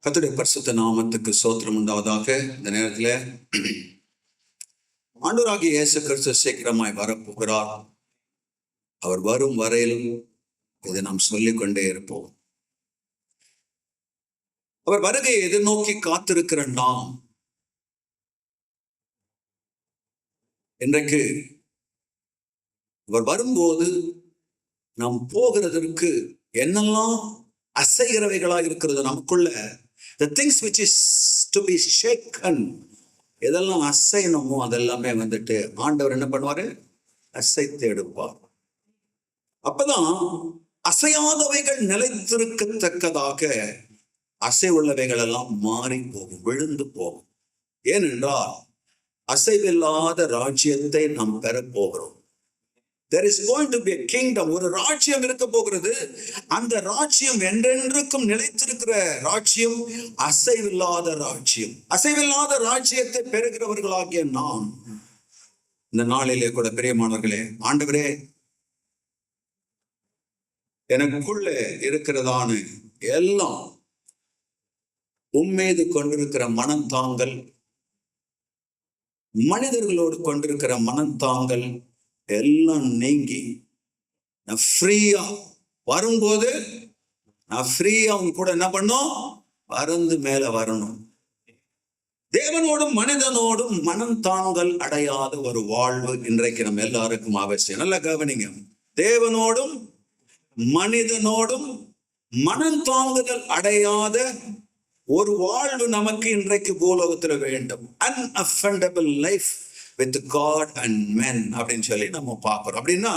கர்த்தருடைய பரிசுத்த நாமத்துக்கு ஸ்தோத்திரம் உண்டாவதாக. இந்த நேரத்தில் ஆண்டவராகிய இயேசு கிறிஸ்து சீக்கிரமாய் வரப்போகிறார். அவர் வரும் வரையிலும் இதை நாம் சொல்லிக்கொண்டே இருப்போம். அவர் வருகையை எதிர்நோக்கி காத்திருக்கிற நாம் இன்றைக்கு அவர் வரும்போது நாம் போகிறதற்கு என்னெல்லாம் அசைகிறவைகளாக இருக்கிறது நமக்குள்ள, the things which is to be shaken, எதெல்லாம் அசையணுமோ அதெல்லாமே வந்துட்டு ஆண்டவர் என்ன பண்ணுவாரு? அசைத்து எடுப்பார். அப்பதான் அசையாதவைகள் நிலைத்திருக்கத்தக்கதாக அசைவுள்ளவைகள் எல்லாம் மாறி போகும், விழுந்து போகும். ஏனென்றால் அசைவில்லாத ராஜ்யத்தை நாம் பெற போகிறோம். There is going to be a kingdom. ஒரு ராஜ்யம் இருக்க போகிறது. அந்த ராஜ்யம் என்றென்றுக்கும் நிலைத்திருக்கிற ராஜ்யம், அசைவில்லாத ராஜ்யம். அசைவில்லாத ராஜ்யத்தை பெறுகிறவர்களாகிய நாம் இந்த நாளிலே கூட பிரியமானவர்களே, ஆண்டவரே எனக்குள்ளே இருக்கிறதான எல்லாம் உம்மீது கொண்டிருக்கிற மனந்தாங்கல், மனிதர்களோடு கொண்டிருக்கிற மனந்தாங்கல் எல்லாம் நீங்கி நான் ஃப்ரீயா வரும்போது நான் ஃப்ரீயா அவங்க கூட என்ன பண்ணும்? பறந்து மேல வரணும். தேவனோடும் மனிதனோடும் மனந்தாங்கல் அடையாத ஒரு வாழ்வு இன்றைக்கு நம்ம எல்லாருக்கும் அவசியம். நல்லா கவனிங்க. தேவனோடும் மனிதனோடும் மனந்தாங்குதல் அடையாத ஒரு வாழ்வு நமக்கு இன்றைக்கு பூலோகத்துல வேண்டும். அன்அஃபெண்டபிள் life with God and men அப்படின்னு சொல்லி நம்ம பார்க்கிறோம். அப்படின்னா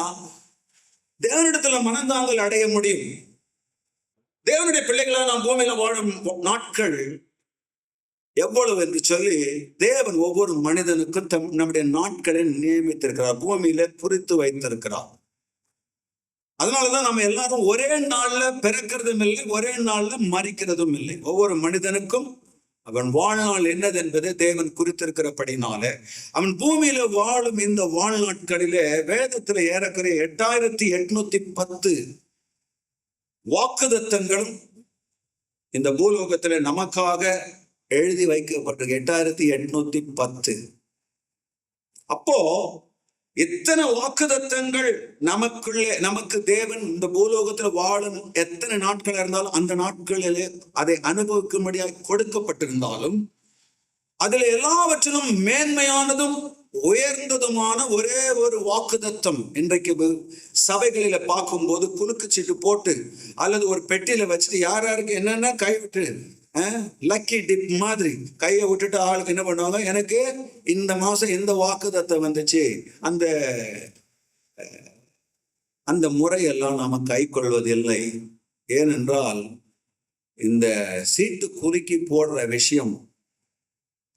தேவனிடத்துல மனந்தாங்கல் அடைய முடியும். தேவனுடைய பிள்ளைகளா நாம் பூமியில வாழும் நாட்கள் எவ்வளவு என்று சொல்லி தேவன் ஒவ்வொரு மனிதனுக்கும் நம்முடைய நாட்களை நியமித்திருக்கிறார், பூமியில குறித்து வைத்திருக்கிறார். அதனாலதான் நம்ம எல்லாரும் ஒரே நாள்ல பிறக்கிறதும் இல்லை, ஒரே நாள்ல மரிக்கிறதும் இல்லை. ஒவ்வொரு மனிதனுக்கும் அவன் வாழ்நாள் என்னது என்பதை தேவன் குறித்திருக்கிறபடினால அவன் பூமியில வாழும் இந்த வாழ்நாட்களிலே வேதத்துல ஏறக்குறைய 8810 வாக்குதத்தங்களும் இந்த பூலோகத்துல நமக்காக எழுதி வைக்கப்பட்டிருக்கு. 8810. அப்போ எத்தனை வாக்குதத்தங்கள் நமக்குள்ளே, நமக்கு தேவன் இந்த பூலோகத்துல வாழும் எத்தனை நாட்கள் இருந்தாலும் அந்த நாட்களிலே அதை அனுபவிக்கும்படியாக கொடுக்கப்பட்டிருந்தாலும் அதுல எல்லாவற்றிலும் மேன்மையானதும் உயர்ந்ததுமான ஒரே ஒரு வாக்குதத்தம் இன்றைக்கு சபைகளில பார்க்கும்போது குலுக்குச்சீட்டு போட்டு அல்லது ஒரு பெட்டியில வச்சுட்டு யார் யாருக்கு என்னென்ன கைவிட்டு லக்கி டிப் மாதிரி கையை விட்டுட்டு ஆளுக்கு என்ன பண்ணுவாங்க, எனக்கு இந்த மாசம் இந்த வாக்குதத்தம் வந்துச்சு, அந்த முறையெல்லாம் நாம கை கொள்வதில்லை. ஏனென்றால் இந்த சீட்டு குலுக்கி போடுற விஷயம்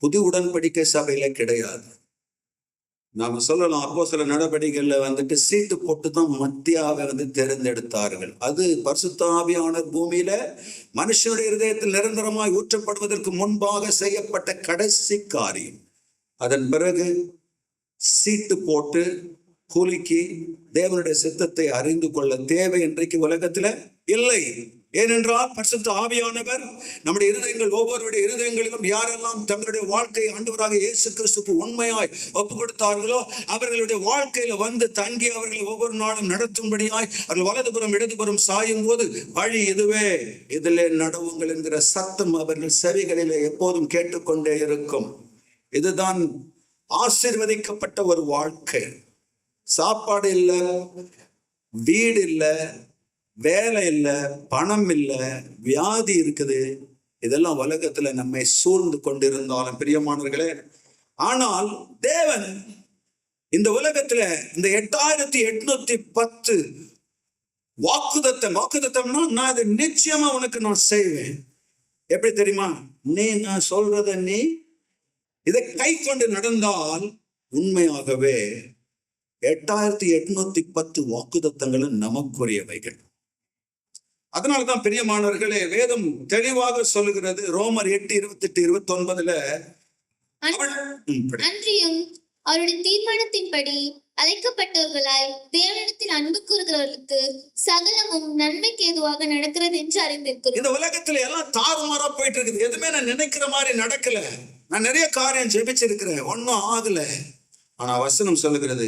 புது உடன்படிக்கை சபையில கிடையாது. நாம சொல்லலாம், அப்போஸ்தலர் நடவடிக்கைகள்ல வந்துட்டு சீட்டு போட்டுதான் மத்தியாவை தேர்ந்தெடுத்தார்கள். அது பரிசுத்த ஆவியானவர் பூமியில மனுஷனுடைய இருதயத்தில் நிரந்தரமாய் ஊற்றப்படுவதற்கு முன்பாக செய்யப்பட்ட கடைசி காரியம். அதன் பிறகு சீட்டு போட்டு குலுக்கி தேவனுடைய சித்தத்தை அறிந்து கொள்ள தேவை இன்றைக்கு உலகத்துல இல்லை. ஏனென்றால் பரிசுத்த ஆவியானவர் நம்முடைய இருதயங்கள், ஒவ்வொருடைய இருதயங்களிலும் யாரெல்லாம் தங்களுடைய வாழ்க்கையை ஆண்டவராக இயேசு கிறிஸ்துக்கு உண்மையாய் ஒப்பு கொடுத்தார்களோ அவர்களுடைய வாழ்க்கையில வந்து தங்கி அவர்களை ஒவ்வொரு நாளும் நடத்தும்படியாய் அவர்கள் வலதுபுறம் இடதுபுறம் சாயும் போது வழி இதுவே, இதிலே நடவுங்கள் என்கிற சத்தம் அவர்கள் செவிகளிலே எப்போதும் கேட்டுக்கொண்டே இருக்கும். இதுதான் ஆசீர்வதிக்கப்பட்ட ஒரு வாழ்க்கை. சாப்பாடு இல்லை, வீடு இல்லை, வேலை இல்லை, பணம் இல்லை, வியாதி இருக்குது, இதெல்லாம் உலகத்துல நம்மை சூழ்ந்து கொண்டிருந்தாலும் பிரியமானவர்களே, ஆனால் தேவன் இந்த உலகத்துல இந்த 8810 வாக்குதத்தம்னா நான் இது நிச்சயமா உனக்கு நான் செய்வேன். எப்படி தெரியுமா? நான் சொல்றத நீ இதை கை கொண்டு நடந்தால் உண்மையாகவே 8810 வாக்குதத்தங்களும் நமக்குரியவைகள். அதனாலதான் பிரியமானவர்களே வேதம் தெளிவாக சொல்லுகிறது. ரோமர் 8:28-29 அன்றியும் அவருடைய தீர்மானத்தின்படி அழைக்கப்பட்டவர்களாய் தேவனிடத்தில் அன்பு கூறுகிறவர்களுக்கு சகலமும் நன்மைக்கு ஏதுவாக நடக்கிறது என்று அறிந்திருக்கிறோம். இந்த உலகத்துல எல்லாம் தாறுமாறா போயிட்டு இருக்குது. எதுவுமே நான் நினைக்கிற மாதிரி நடக்கல. நான் நிறைய காரியம் ஜெபிச்சிருக்கிறேன், ஒன்னும் ஆகல. ஆனா வசனம் சொல்லுகிறது,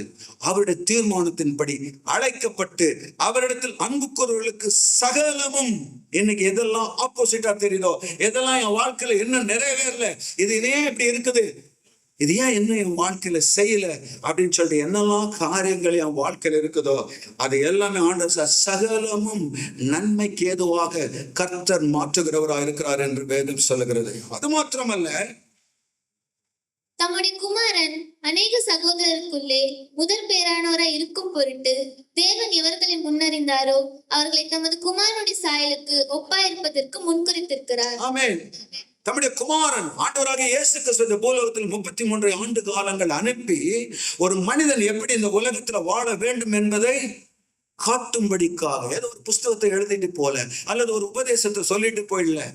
அவருடைய தீர்மானத்தின்படி அழைக்கப்பட்டு அவரிடத்தில் அன்பு கூறுவர்களுக்கு சகலமும். இன்னைக்கு எதெல்லாம் ஆப்போசிட்டா தெரியுதோ, எதெல்லாம் என் வாழ்க்கையில என்ன நிறைவேறல, இது ஏன் இப்படி இருக்குது, இது ஏன் என்ன என் வாழ்க்கையில செய்யல அப்படின்னு சொல்லிட்டு என்னெல்லாம் காரியங்கள் என் வாழ்க்கையில இருக்குதோ அது எல்லாமே ஆண்டவர் சகலமும் நன்மைக்கு ஏதுவாக கர்த்தர் மாற்றுகிறவராக இருக்கிறார் என்று வேதம் சொல்லுகிறது. அது மாத்திரமல்ல, தம்முடைய குமாரன் அநேக சகோதரருக்குள்ளே முதல் பேரானவராய் இருக்கும் பொருட்டு தேவன் எவர்களை முன்னறிந்தாரோ அவர்களை தமது குமாரனுடைய சாயலுக்கு ஒப்பாயிருப்பதற்கு முன்குறித்திருக்கிறார். ஆமென். தம்முடைய குமாரன் ஆண்டவராக இயேசு கிறிஸ்து இந்த பூலோகத்தில் 33 ஆண்டு காலங்கள் அனுப்பி ஒரு மனிதன் எப்படி இந்த உலகத்துல வாழ வேண்டும் என்பதை காட்டும்படிக்காக, ஏதோ ஒரு புஸ்தகத்தை எழுதிட்டு போல அல்லது ஒரு உபதேசத்தை சொல்லிட்டு போயிடல,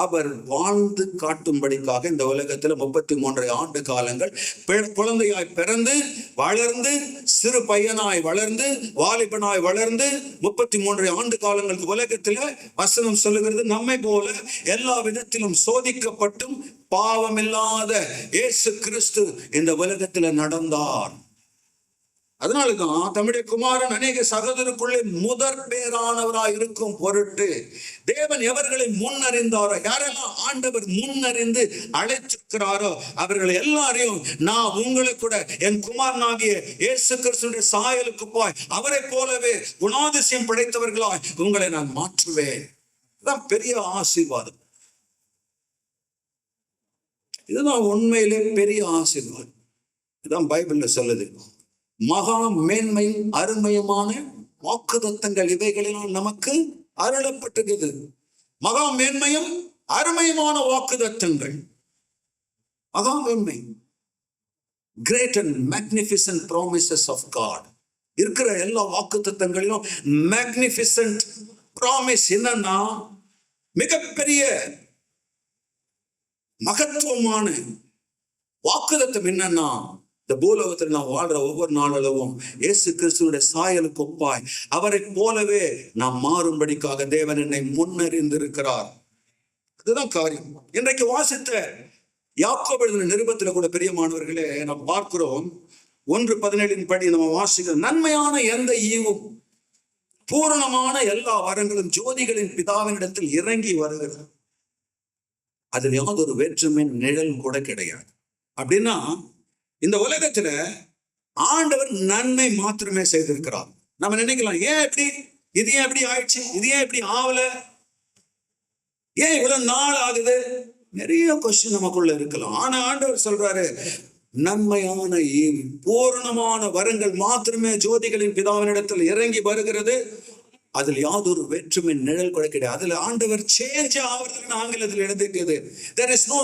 அவர் வாழ்ந்து காட்டும்படிக்காக இந்த உலகத்துல 33 ஆண்டு காலங்கள் குழந்தையாய் பிறந்து வளர்ந்து சிறு பையனாய் வளர்ந்து வாலிபனாய் வளர்ந்து 33 ஆண்டு காலங்கள் உலகத்துல வசனம் சொல்லுகிறது நம்மை போல எல்லா விதத்திலும் சோதிக்கப்பட்டும் பாவமில்லாத இயேசு கிறிஸ்து இந்த உலகத்துல நடந்தார். அதனாலதான் தம்முடைய குமாரன் அநேக சகோதரருக்குள்ளே முதற் பேரானவராய் இருக்கும் பொருட்டு தேவன் எவர்களை முன்னறிந்தாரோ, யாரெல்லாம் ஆண்டவர் முன்னறிந்து அழைச்சிருக்கிறாரோ அவர்கள் எல்லாரையும் நான் உங்களை கூட என் குமாரனாகிய இயேசு கிறிஸ்துவின் சாயலுக்கு போய் அவரை போலவே குணாதிசயம் படைத்தவர்களாய் உங்களை நான் மாற்றுவேன். இதுதான் பெரிய ஆசீர்வாதம். இதுதான் உண்மையிலே பெரிய ஆசீர்வாதம். இதுதான் பைபிள்ல சொல்லுது. மகா மேன்மையும் அருமையுமான வாக்குத்தத்தங்கள் இவைகளினால் நமக்கு அருளப்பட்டிருக்கிறது. மகா மேன்மையும் அருமையுமான வாக்குத்தத்தங்கள், மகா மேன்மை, great and magnificent promises of God. இருக்கிற எல்லா வாக்குத்தத்தங்களிலும் மேக்னிஃபிசன்ட் ப்ராமிஸ் என்னன்னா, மிகப்பெரிய மகத்துவமான வாக்குத்தத்தம் என்னன்னா, இந்த பூலோகத்தில் நாம் வாழ்ற ஒவ்வொரு நாளளவும் இயேசு கிறிஸ்துவுடைய சாயலுக்கு ஒப்பாய் அவரை போலவே நாம் மாறும்படிக்காக தேவன் என்னை முன்னறிந்திருக்கிறார். இதுதான் காரியம். இன்றைக்கு வாசித்த யாக்கோபு எழுதின நிருபத்துல கூட பிரியமானவர்களே நாம் பார்க்கிறோம், 1:17 படி நம்ம வாசிக்கிறோம், நன்மையான எந்த ஈவும் பூரணமான எல்லா வரங்களும் ஜோதிகளின் பிதாவினிடத்தில் இறங்கி வருகிறது, அதில் யாதொரு வேற்றுமை நிழல் கூட கிடையாது. அப்படின்னா இந்த உலகத்துல ஆண்டவர் நன்மை மாத்திரமே செய்திருக்கிறார். நம்ம நினைக்கலாம், ஏன் எப்படி, இது ஏன் எப்படி ஆயிடுச்சு, இது ஏன் எப்படி ஆகல, ஏன் இவ்வளவு நாள் ஆகுது, நிறைய கொஸ்டின் நமக்குள்ள இருக்கலாம். ஆனா ஆண்டவர் சொல்றாரு, நன்மையான பூரணமான வரங்கள் மாத்திரமே ஜோதிகளின் பிதாவினிடத்தில் இறங்கி வருகிறது, அதில் யாதொரு வேற்றுமை நிழல் கூட கிடையாது. அதுல ஆண்டவர் சேஞ்ச் ஆகுறதுன்னு ஆங்கிலத்தில் எழுதிட்டு, there is no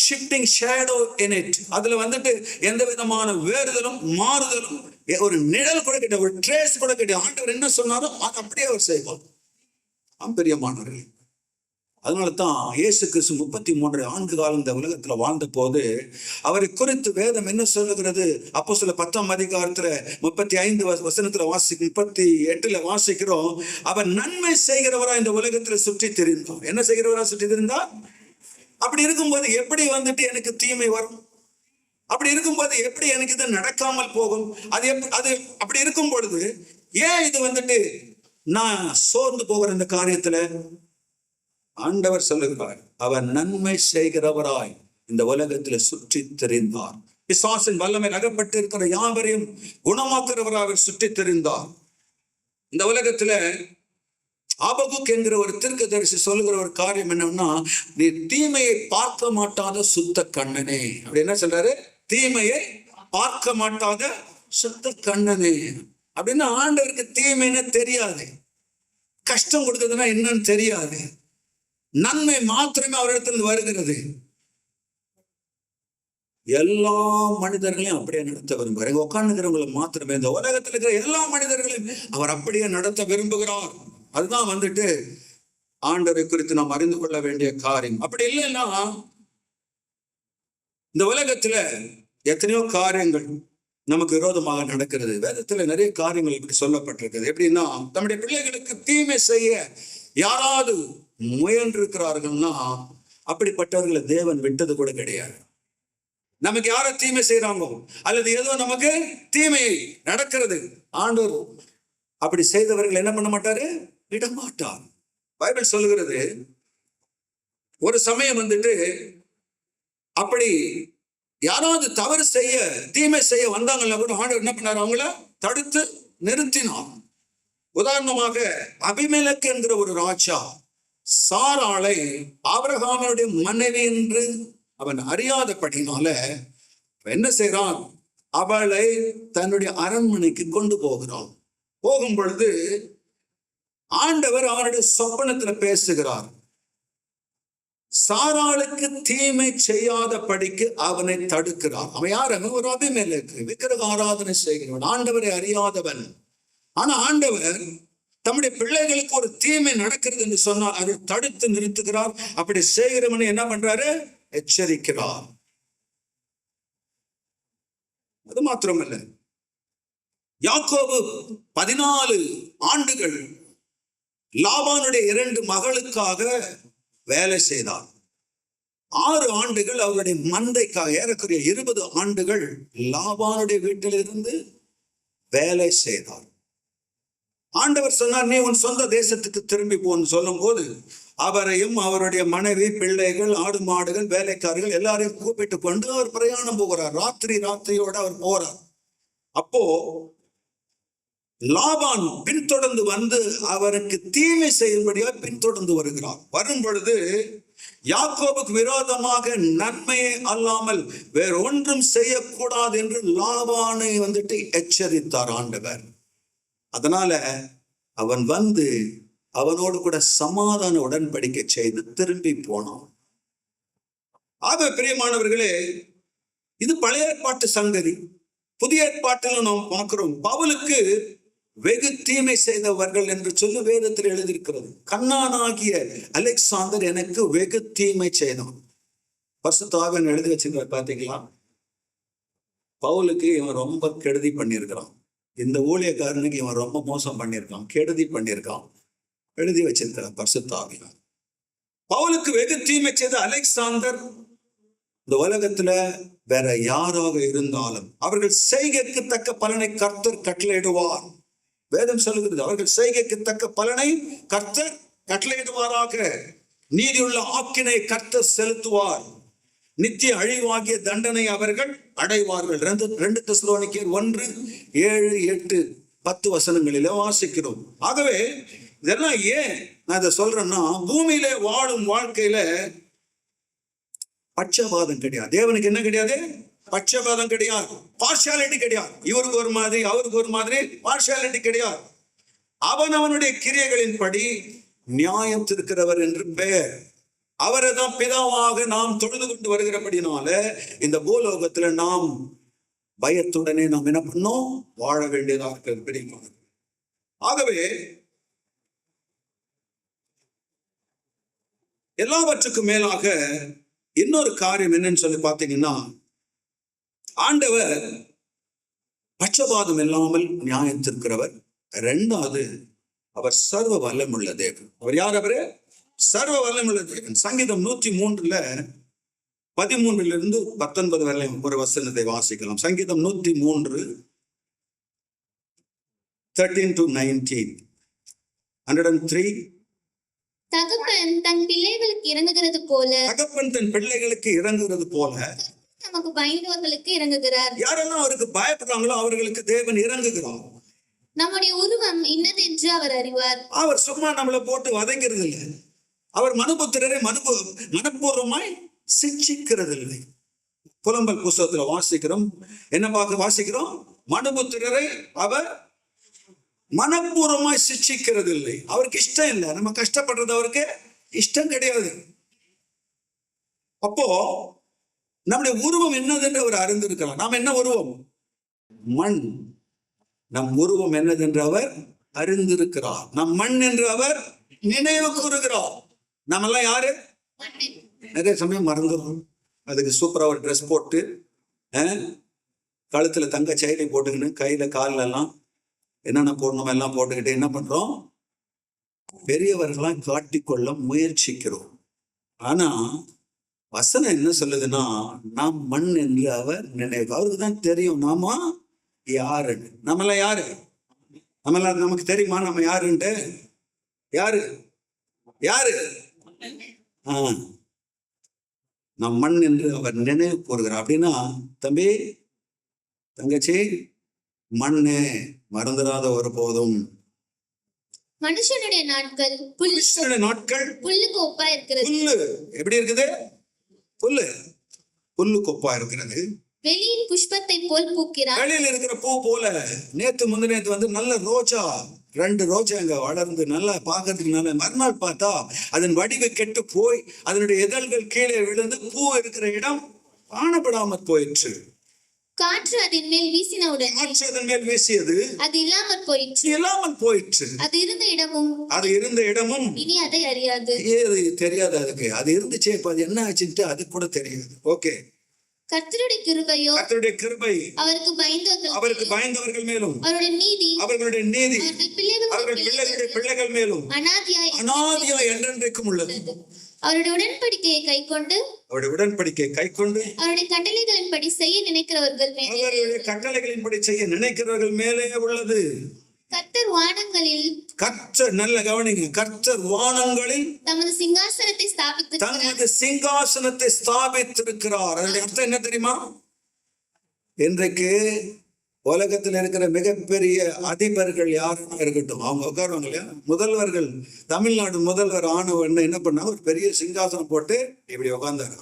shifting shadow in it. அதுல வந்துட்டு எந்த விதமான வேறுதலும் மாறுதலும் ஒரு நிழல் கூட கிடையாது, ஒரு ட்ரேஸ் கூட கிடையாது. ஆண்டவர் என்ன சொன்னாரோ அது அப்படியே அவர் செய்வார். பெரியமானவர்கள், அதனால தான் இயேசு கிறிஸ்து 33 ஆண்டு காலம் இந்த உலகத்துல வாழ்ந்த போது அவரை குறித்து வேதம் என்ன சொல்லுகிறது, அப்போஸ்தலர் 10ஆம் அதிகாரத்துல 35 வசனத்துல 38 வாசிக்கிறோம், அவர் நன்மை செய்கிறவரா இந்த உலகத்துல சுற்றி தெரிந்தார். என்ன செய்கிறவரா சுற்றி தெரிந்தார்? அப்படி இருக்கும்போது எப்படி வந்துட்டு எனக்கு தீமை வரும், அப்படி இருக்கும்போது எப்படி எனக்கு இது நடக்காமல் போகும், அது அப்படி இருக்கும் பொழுது ஏன் இது வந்துட்டு நான் சோர்ந்து போகிற இந்த காரியத்துல ஆண்டவர் சொல்லுகிறார், அவர் நன்மை செய்கிறவராய் இந்த உலகத்தில் சுற்றி தெரிந்தார். பிசாசின் வல்லமை அகப்பட்டு இருக்கிற யாவரையும் குணமாக்குறவராக சுற்றி தெரிந்தார். இந்த உலகத்துல ஆபகுக் என்கிற ஒரு தீர்க்கதரிசி சொல்லுகிற ஒரு காரியம் என்னன்னா, நீ தீமையை பார்க்க மாட்டாத சுத்த கண்ணனே. அப்படி என்ன சொல்றாரு? தீமையை பார்க்க மாட்டாத சுத்த கண்ணனே. அப்படின்னா ஆண்டவருக்கு தீமைன்னு தெரியாது, கஷ்டம் கொடுக்குறதுன்னா என்னன்னு தெரியாது, நன்மை மாத்திரமே அவரிடத்திலிருந்து வருகிறது. எல்லா மனிதர்களையும் அப்படியே நடத்த விரும்புகிறார். இங்க உட்கார்ந்துக்கிறவங்களை மாத்திரமே, இந்த உலகத்தில் இருக்கிற எல்லா மனிதர்களையும் அவர் அப்படியே நடத்த விரும்புகிறார். அதுதான் வந்துட்டு ஆண்டவரை குறித்து நாம் அறிந்து கொள்ள வேண்டிய காரியம். அப்படி இல்லைன்னா இந்த உலகத்துல எத்தனையோ காரியங்கள் நமக்கு விரோதமாக நடக்கிறது. வேதத்துல நிறைய காரியங்கள் இப்படி சொல்லப்பட்டிருக்குது. எப்படின்னா, நம்முடைய பிள்ளைகளுக்கு தீமை செய்ய யாராவது முயன்றிருக்கிறார்கள்னா அப்படிப்பட்டவர்களை தேவன் விட்டது கூட கிடையாது. நமக்கு யார தீமை செய்யறாங்களோ அல்லது ஏதோ நமக்கு தீமை நடக்கிறது, ஆண்டவர் அப்படி செய்தவர்கள் என்ன பண்ண மாட்டாரு, விடமாட்டார். பைபிள் சொல்லுகிறது, ஒரு சமயம் வந்துட்டு அப்படி யாராவது தவறு செய்ய தீமை செய்ய வந்தாங்கன்னா கூட ஆண்டவர் என்ன பண்ணார், அவங்கள தடுத்து நிறுத்தினார். உதாரணமாக அபிமெலக்கு என்கிற ஒரு ராஜா சாராளை ஆபிரகாமினுடைய மனைவி என்று அவன் அறியாதபடினால என்ன செய்யறான், அவளை தன்னுடைய அரண்மனைக்கு கொண்டு போகிறான். போகும் பொழுது ஆண்டவர் அவனுடைய சொப்பனத்துல பேசுகிறார். சாராளுக்கு தீமை செய்யாத படிக்கு அவனை தடுக்கிறார். அவன் யாரு, ஒரு அபிமெலக்கு, விக்கிரக ஆராதனை செய்கிறவன், ஆண்டவரை அறியாதவன். ஆனா ஆண்டவர் தம்முடைய பிள்ளைகளுக்கு ஒரு தீமை நடக்கிறது என்று சொன்னால் அதை தடுத்து நிறுத்துகிறார். அப்படி செய்கிறவனை என்ன பண்றாரு, எச்சரிக்கிறார். அது மாத்திரமல்ல, யாக்கோபு 14 ஆண்டுகள் லாபானுடைய 2 மகளுக்காக வேலை செய்தார். 6 ஆண்டுகள் அவருடைய மந்தைக்காக, ஏறக்குறைய 20 ஆண்டுகள் லாபானுடைய வீட்டிலிருந்து வேலை செய்தார். ஆண்டவர் சொன்னார், நீ உன் சொந்த தேசத்துக்கு திரும்பி போன்னு சொல்லும் போது அவரையும் அவருடைய மனைவி, பிள்ளைகள், ஆடு மாடுகள், வேலைக்காரர்கள் எல்லாரையும் கூப்பிட்டு கொண்டு அவர் பிரயாணம் போகிறார். ராத்திரியோட அவர் போறார். அப்போ லாபான் பின்தொடர்ந்து வந்து அவருக்கு தீமை செய்யும்படியா பின்தொடர்ந்து வருகிறார். வரும் பொழுது யாக்கோபுக்கு விரோதமாக நன்மையை அல்லாமல் வேற ஒன்றும் செய்யக்கூடாது என்று லாபானை வந்துட்டு எச்சரித்தார் ஆண்டவர். அதனால அவன் வந்து அவனோடு கூட சமாதான உடன்படிக்கை செய்து திரும்பி போனான். ஆக பிரியமானவர்களே, இது பழைய ஏற்பாட்டு சங்கதி. புதிய ஏற்பாட்டில் நாம் பார்க்கிறோம், பவுலுக்கு வெகு தீமை செய்தவர்கள் என்று சொல்லி வேதத்தில் எழுதியிருக்கிறது. கண்ணானாகிய அலெக்சாந்தர் எனக்கு வெகு தீமை செய்தான். பரிசுத்த ஆவியானவர் எழுதி வச்சிருக்கார் பாத்தீங்களா. பவுலுக்கு இவன் ரொம்ப கெடுதி பண்ணியிருக்கிறான், இந்த ஊழியக்காரனுக்கு இவன் ரொம்ப மோசம் பண்ணியிருக்கான், கெடுதி பண்ணியிருக்கான், எழுதி வச்சிருக்கிறார் பரிசுத்த ஆவியானவர். பவுலுக்கு வெகு தீமை செய்த அலெக்சாந்தர் இந்த உலகத்துல வேற யாராக இருந்தாலும் அவர்கள் செய்கைக்கு தக்க பலனை கர்த்தர் கட்டளையிடுவார். வேதம் சொல்லுகிறது, அவர்கள் செய்கைக்கு தக்க பலனை கர்த்தர் கட்டளையிடுவாராக. நீதியுள்ள ஆக்கினை கர்த்தர் செலுத்துவார். நித்திய அழிவாகிய தண்டனை அவர்கள் அடைவார்கள். 2 தெசலோனிக்கேயர் 1:7-8-10 வசனங்களில வாசிக்கிறோம். ஆகவே இதெல்லாம் ஏன் நான் இதை சொல்றேன்னா, பூமியிலே வாழும் வாழ்க்கையில பட்சபாதம் கிடையாது. தேவனுக்கு என்ன கிடையாது, பட்சபாதம் கிடையாது, பார்ஷியாலிட்டி கிடையாது. இவருக்கு ஒரு மாதிரி அவருக்கு ஒரு மாதிரி பார்ஷியாலிட்டி கிடையாது. அவனுடைய கிரியைகளின் படி நியாயம் திருக்கிறவர் என்று பெயர். அவரை தான் பிதாவாக நாம் தொழுது கொண்டு வருகிறபடினால இந்த பூலோகத்துல நாம் பயத்துடனே நாம் என்ன பண்ணோம், வாழ வேண்டியதாக இருக்கிறது பிடிக்கும். ஆகவே எல்லாவற்றுக்கும் மேலாக இன்னொரு காரியம் என்னன்னு சொல்லி பார்த்தீங்கன்னா, ஆண்டவர் பட்சபாதம் இல்லாமல் நியாயத்திருக்கிறவர். 2வது, அவர் சர்வ வல்லமுள்ள தேவன். அவர் யார்? அவரு சர்வ வல்லமுள்ள தேவன். சங்கீதம் 103:13-19 வரை ஒரு வசனத்தை வாசிக்கலாம். சங்கீதம் 103:13-19. 103. தகப்பன் தன் பிள்ளைகளுக்கு இறங்குகிறது போல, தகப்பன் தன் பிள்ளைகளுக்கு இறங்குகிறது போல நமக்கு பயந்தவர்களுக்கு இறங்குகிறார். யாரெல்லாம் அவருக்கு பயப்படுறாங்களோ அவர்களுக்கு தேவன் இறங்குகிறார். நம்முடைய உருவம் இன்னது என்று அவர் அறிவார். அவர் சும்மா நம்மளை போட்டு வதைக்கிறது இல்லை. அவர் மனுபுத்திரரை மனப்பூர்வமாய் சிட்சிக்கிறது இல்லை. புலம்பல் புஸ்தகத்துல வாசிக்கிறோம், என்ன வாசிக்கிறோம், மனுபுத்திரரை அவர் மனப்பூர்வமாய் சிட்சிக்கிறது இல்லை. அவருக்கு இஷ்டம் இல்லை, நம்ம கஷ்டப்படுறது அவருக்கு இஷ்டம் கிடையாது. அப்போ நம்முடைய உருவம் என்னதென்று அவர் அறிந்திருக்கிறார். நாம் என்ன உருவம்? மண். நம் உருவம் என்னதென்று அவர் அறிந்திருக்கிறார். நம் மண் என்று அவர் நினைவு கூறுகிறார். நம்மெல்லாம் யாரு? நிறைய சமயம் மறந்துடும். அதுக்கு சூப்பரா ஒரு ட்ரெஸ் போட்டு கழுத்துல தங்க செயலி போட்டுக்கின்னு கையில காலில் எல்லாம் என்னென்ன போடணும் எல்லாம் போட்டுக்கிட்டு என்ன பண்றோம்? பெரியவர்களாம் காட்டிக்கொள்ள முயற்சிக்கிறோம். ஆனா வசனம் என்ன சொல்லுதுன்னா, நாம் மண் என்று அவர் நினைவு. அவருக்கு தான் தெரியும் நாம யாருன்னு. நம்மளாம் யாரு? நம்மளாம் நமக்கு தெரியுமா நம்ம யாருன்ட்டு? யாரு யாரு? நம் மண் என்று அவர் நினைவு கூறுகிறார். அப்படின்னா தம்பி தங்கச்சி, மண்ணு மறந்துடாத ஒரு போதும். மனுஷனுடைய நாட்கள் புல்லுக்கு ஒப்பா இருக்கிறது. புல்லு எப்படி இருக்குது? புல்லு கொப்பா இருக்கிறது. வெளியின் புஷ்பத்தை போல் பூக்கிறார். வெளியில் இருக்கிற பூ போல. நேத்து முந்தினேத்து வந்து நல்ல ரோஜா, 2 ரோஜா அங்க வளர்ந்து நல்லா பார்க்கறதுக்கு நல்ல. மறுநாள் பார்த்தா அதன் வடிவு கெட்டு போய் அதனுடைய இதழ்கள் கீழே விழுந்து பூ இருக்கிற இடம் காணப்படாமற் போயிற்று. காற்று அதன் மேல் வீசினவுடன் வீசியது அது இல்லாமல் போயிற்று. அது இருந்த இடமும் இனி அதை அறியாது. தெரியாது அதுக்கு. அது இருந்துச்சே, இப்ப அது என்ன ஆச்சுட்டு அது கூட தெரியாது. ஓகே. கர்த்தருடைய கிருபை அவருக்கு பயந்தவர்கள் மேலும் அவர்களுடைய நீதி அவர்கள் பிள்ளைகள் மேலும் அநாதியாய் என்றென்றைக்கும் உள்ளது. அவருடைய உடன்படிக்கையை கைக்கொண்டு அவருடைய கட்டளைகளின்படி செய்ய நினைக்கிறவர்கள் மேலே உள்ளது. கர்த்தர் வானங்களில் தமது சிங்காசனத்தை ஸ்தாபித்திருக்கிறார். அதனுடைய அர்த்தம் என்ன தெரியுமா? இன்றைக்கு உலகத்தில் இருக்கிற மிகப்பெரிய அதிபர்கள் யாருன்னா இருக்கட்டும், அவங்க உட்காருவாங்க இல்லையா? முதல்வர்கள், தமிழ்நாடு முதல்வர் ஆனவன் என்ன பண்ணாங்க? ஒரு பெரிய சிங்காசனம் போட்டு இப்படி உட்கார்ந்தாங்க.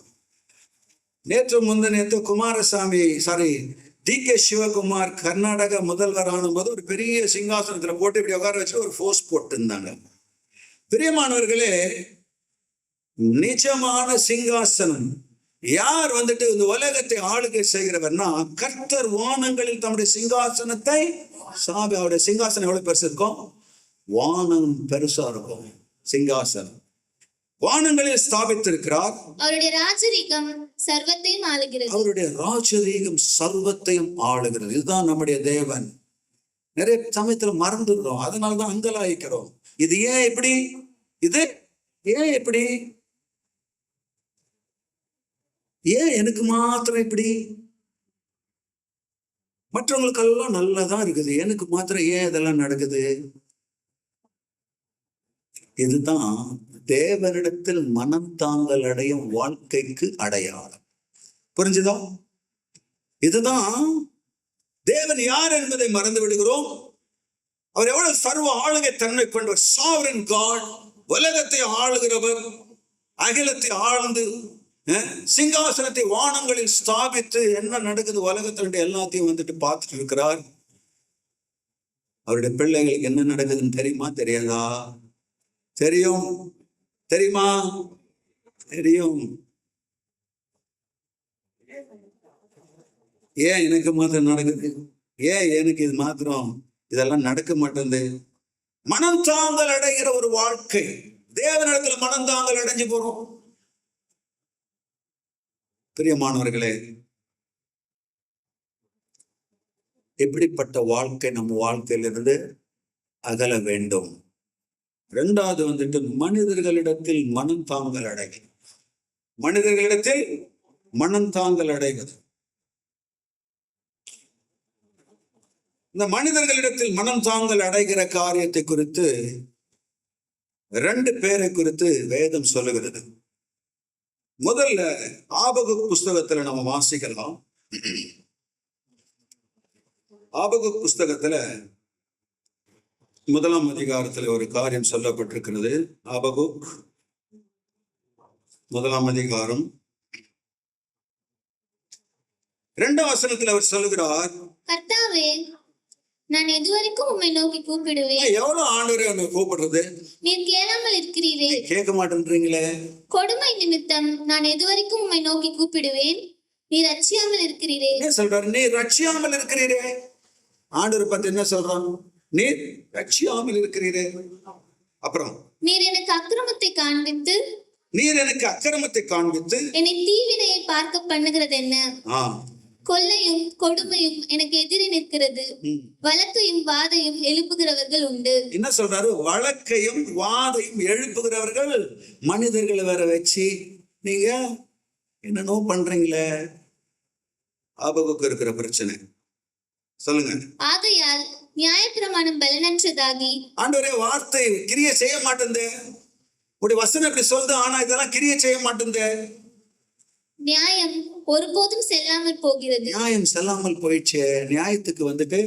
நேற்று முந்தினேற்று குமாரசாமி DK சிவகுமார் கர்நாடக முதல்வர் ஆனும்போது ஒரு பெரிய சிங்காசனத்துல போட்டு இப்படி உட்கார வச்சு ஒரு போஸ் போட்டு இருந்தாங்க. பிரியமானவர்களே, நிஜமான சிங்காசனம் யார் வந்துட்டு இந்த உலகத்தை ஆளுகை செய்கிறவர்னா, கர்த்தர் வானங்களில் தம்முடைய சிங்காசனத்தை அவருடைய சிங்காசனம் எவ்வளவு பெருசு இருக்கும்? வானம் பெருசா இருக்கும். சிங்காசனம் வானங்களில் ஸ்தாபித்திருக்கிறார். அவருடைய ராஜரீகம் சர்வத்தையும் ஆளுகிறது. இதுதான் நம்முடைய தேவன். நிறைய சமயத்துல மறந்துடுறோம், அதனாலதான் அங்கலாய்க்கிறோம். இது ஏன் இப்படி? ஏன் எனக்கு மாத்திரம் இப்படி? மற்றவங்களுக்கெல்லாம் நல்லதான் இருக்குது, எனக்கு மாத்திரம் ஏன் இதெல்லாம் நடக்குது? இதுதான் தேவனிடத்தில் மனம் தாங்கல் அடையும் வாழ்க்கைக்கு அடையாளம். புரிஞ்சுதா? இதுதான் தேவன் யார் என்பதை மறந்து விடுகிறோம். அவர் எவ்வளவு சர்வ ஆளுகை தன்மை கொண்டவர். சாவரன் காட், உலகத்தை ஆளுகிறவர், அகிலத்தை ஆழ்ந்து சிங்காசனத்தை வானங்களில் ஸ்தாபித்து என்ன நடக்குது உலகத்தினுடைய எல்லாத்தையும் வந்துட்டு பார்த்துட்டு இருக்கிறார். அவருடைய பிள்ளைகளுக்கு என்ன நடக்குதுன்னு தெரியுமா? தெரியாதா? தெரியுமா? தெரியும். ஏன் எனக்கு மாத்திரம் நடக்குது? ஏன் எனக்கு இது மாத்திரம் இதெல்லாம் நடக்க மாட்டேங்குது? மனம் தாங்கல் அடைகிற ஒரு வாழ்க்கை. தேவனிடத்துல மனம் தாங்கல் அடைஞ்சு போறோம். பிரியமானவர்களே, எப்படிப்பட்ட வாழ்க்கை நம்ம வாழ்க்கையிலிருந்து அகல வேண்டும்? 2வது வந்துட்டு மனிதர்களிடத்தில் மனம் தாங்கல் அடைவது. இந்த மனிதர்களிடத்தில் மனம் தாங்கல் அடைகிற காரியத்தை குறித்து 2 பேரை குறித்து வேதம் சொல்லுகிறது. முதல்ல ஆபகுக் புஸ்தகத்துல நம்ம வாசிக்கலாம். ஆபகுக் புஸ்தகத்துல 1ஆம் அதிகாரத்துல ஒரு காரியம் சொல்லப்பட்டிருக்கிறது. ஆபகுக் 1ஆம் அதிகாரம் 2ஆம் வசனத்துல அவர் சொல்லுகிறார், கர்த்தாவே, நான் எதுவரைக்கும் உம்மை நோக்கி கூப்பிடுவேன். எவ்வளவு ஆண்டவரே உன்னை கூப்பிடுறது? நீர் கேளாமல் இருக்கிறீரே. கேட்க மாட்டேன்றீங்களே. கொடுமை நிமித்தம் நான் எதுவரைக்கும் உம்மை நோக்கி கூப்பிடுவேன், நீர் ரட்சியாமல் இருக்கிறீரே. என்ன சொல்றாரு? நீர் ரட்சியாமல் இருக்கிறீரே. ஆண்டவர் பத்தி என்ன சொல்றான்? நீர் ரட்சியாமல் இருக்கிறீரே. அப்புறம் நீர் எனக்கு அக்கிரமத்தை காண்பித்து என்னை தீவினையை பார்க்க பண்ணுகிறது என்ன? கொள்ளையும் கொடுமையும் எனக்கு எதிரே நிற்கிறது. வழக்கையும் வாதையும் எழுப்புகிறவர்கள் உண்டு. என்ன சொல்றாரு? வழக்கையும் வாதையும் எழுப்புகிறவர்கள் மனிதர்களை வேற வச்சு நீங்க என்னென்னோ பண்றீங்களே. ஆபகுக்கு இருக்கிற பிரச்சனை சொல்லுங்க. ஆகையால் நியாயப்பிரமாணம் பலனற்றதாகி. ஆண்டவரே, வார்த்தை கிரியை செய்ய மாட்டேந்தே. உடைய வசனம் இப்படி சொல்லுது, ஆனா இதெல்லாம் கிரியை செய்ய மாட்டேந்தே. நியாயம் ஒருபோதும் செல்லாமல் போகிறது. நியாயம் செல்லாமல் போயிடுச்சு. நியாயத்துக்கு வந்துட்டு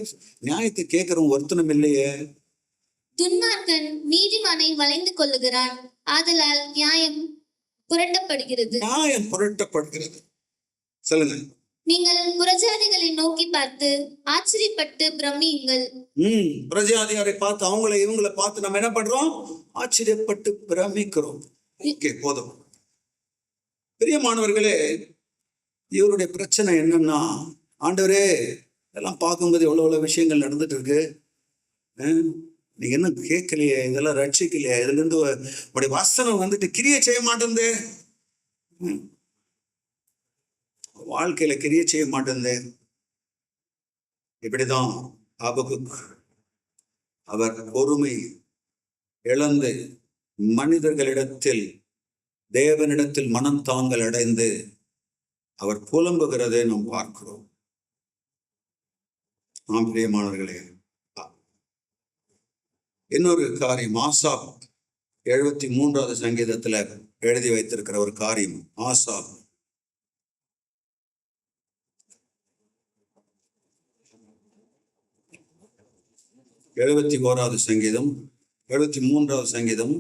நியாயத்தை கேட்கிறவங்க ஒருத்தனும் இல்லையே. துன்மார்க்கன் நீதிமானை வளைந்து கொள்ளுகிறான், ஆதலால் நியாயம் புரட்டப்படுகிறது. நியாயம் புரட்டப்படுகிறது. சொல்லுங்க. நீங்கள் புறஜாதிகளை நோக்கி பார்த்து ஆச்சரியப்பட்டு பிரமியுங்கள். புறஜாதியாரை பார்த்து அவங்களை இவங்களை பார்த்து நம்ம என்ன பண்றோம்? ஆச்சரியப்பட்டு பிரமிக்கிறோம். போதும். பிரியமானவர்களே, இவருடைய பிரச்சனை என்னன்னா, ஆண்டவரே இதெல்லாம் பார்க்கும்போது எவ்வளவு விஷயங்கள் நடந்துட்டு இருக்கு, நீங்க என்ன கேட்கலையே, இதெல்லாம் ரட்சிக்கலையே, இதுல இருந்து உடைய வசனம் வந்துட்டு கிரியை செய்ய மாட்டேங்குது, வாழ்க்கையில கிரியை செய்ய மாட்டேங்குது. இப்படிதான் ஆபகுக் அவர் பொறுமை இழந்து மனிதர்களிடத்தில் தேவனிடத்தில் மனம் தாங்கல் அடைந்து அவர் புலம்புகிறதை நாம் பார்க்கிறோம். நாம் பிரியமானவர்களே, இன்னொரு காரியம் ஆசாப் 73வது சங்கீதத்துல எழுதி வைத்திருக்கிற ஒரு காரியம். ஆசாப் 71வது சங்கீதம் 73வது சங்கீதம்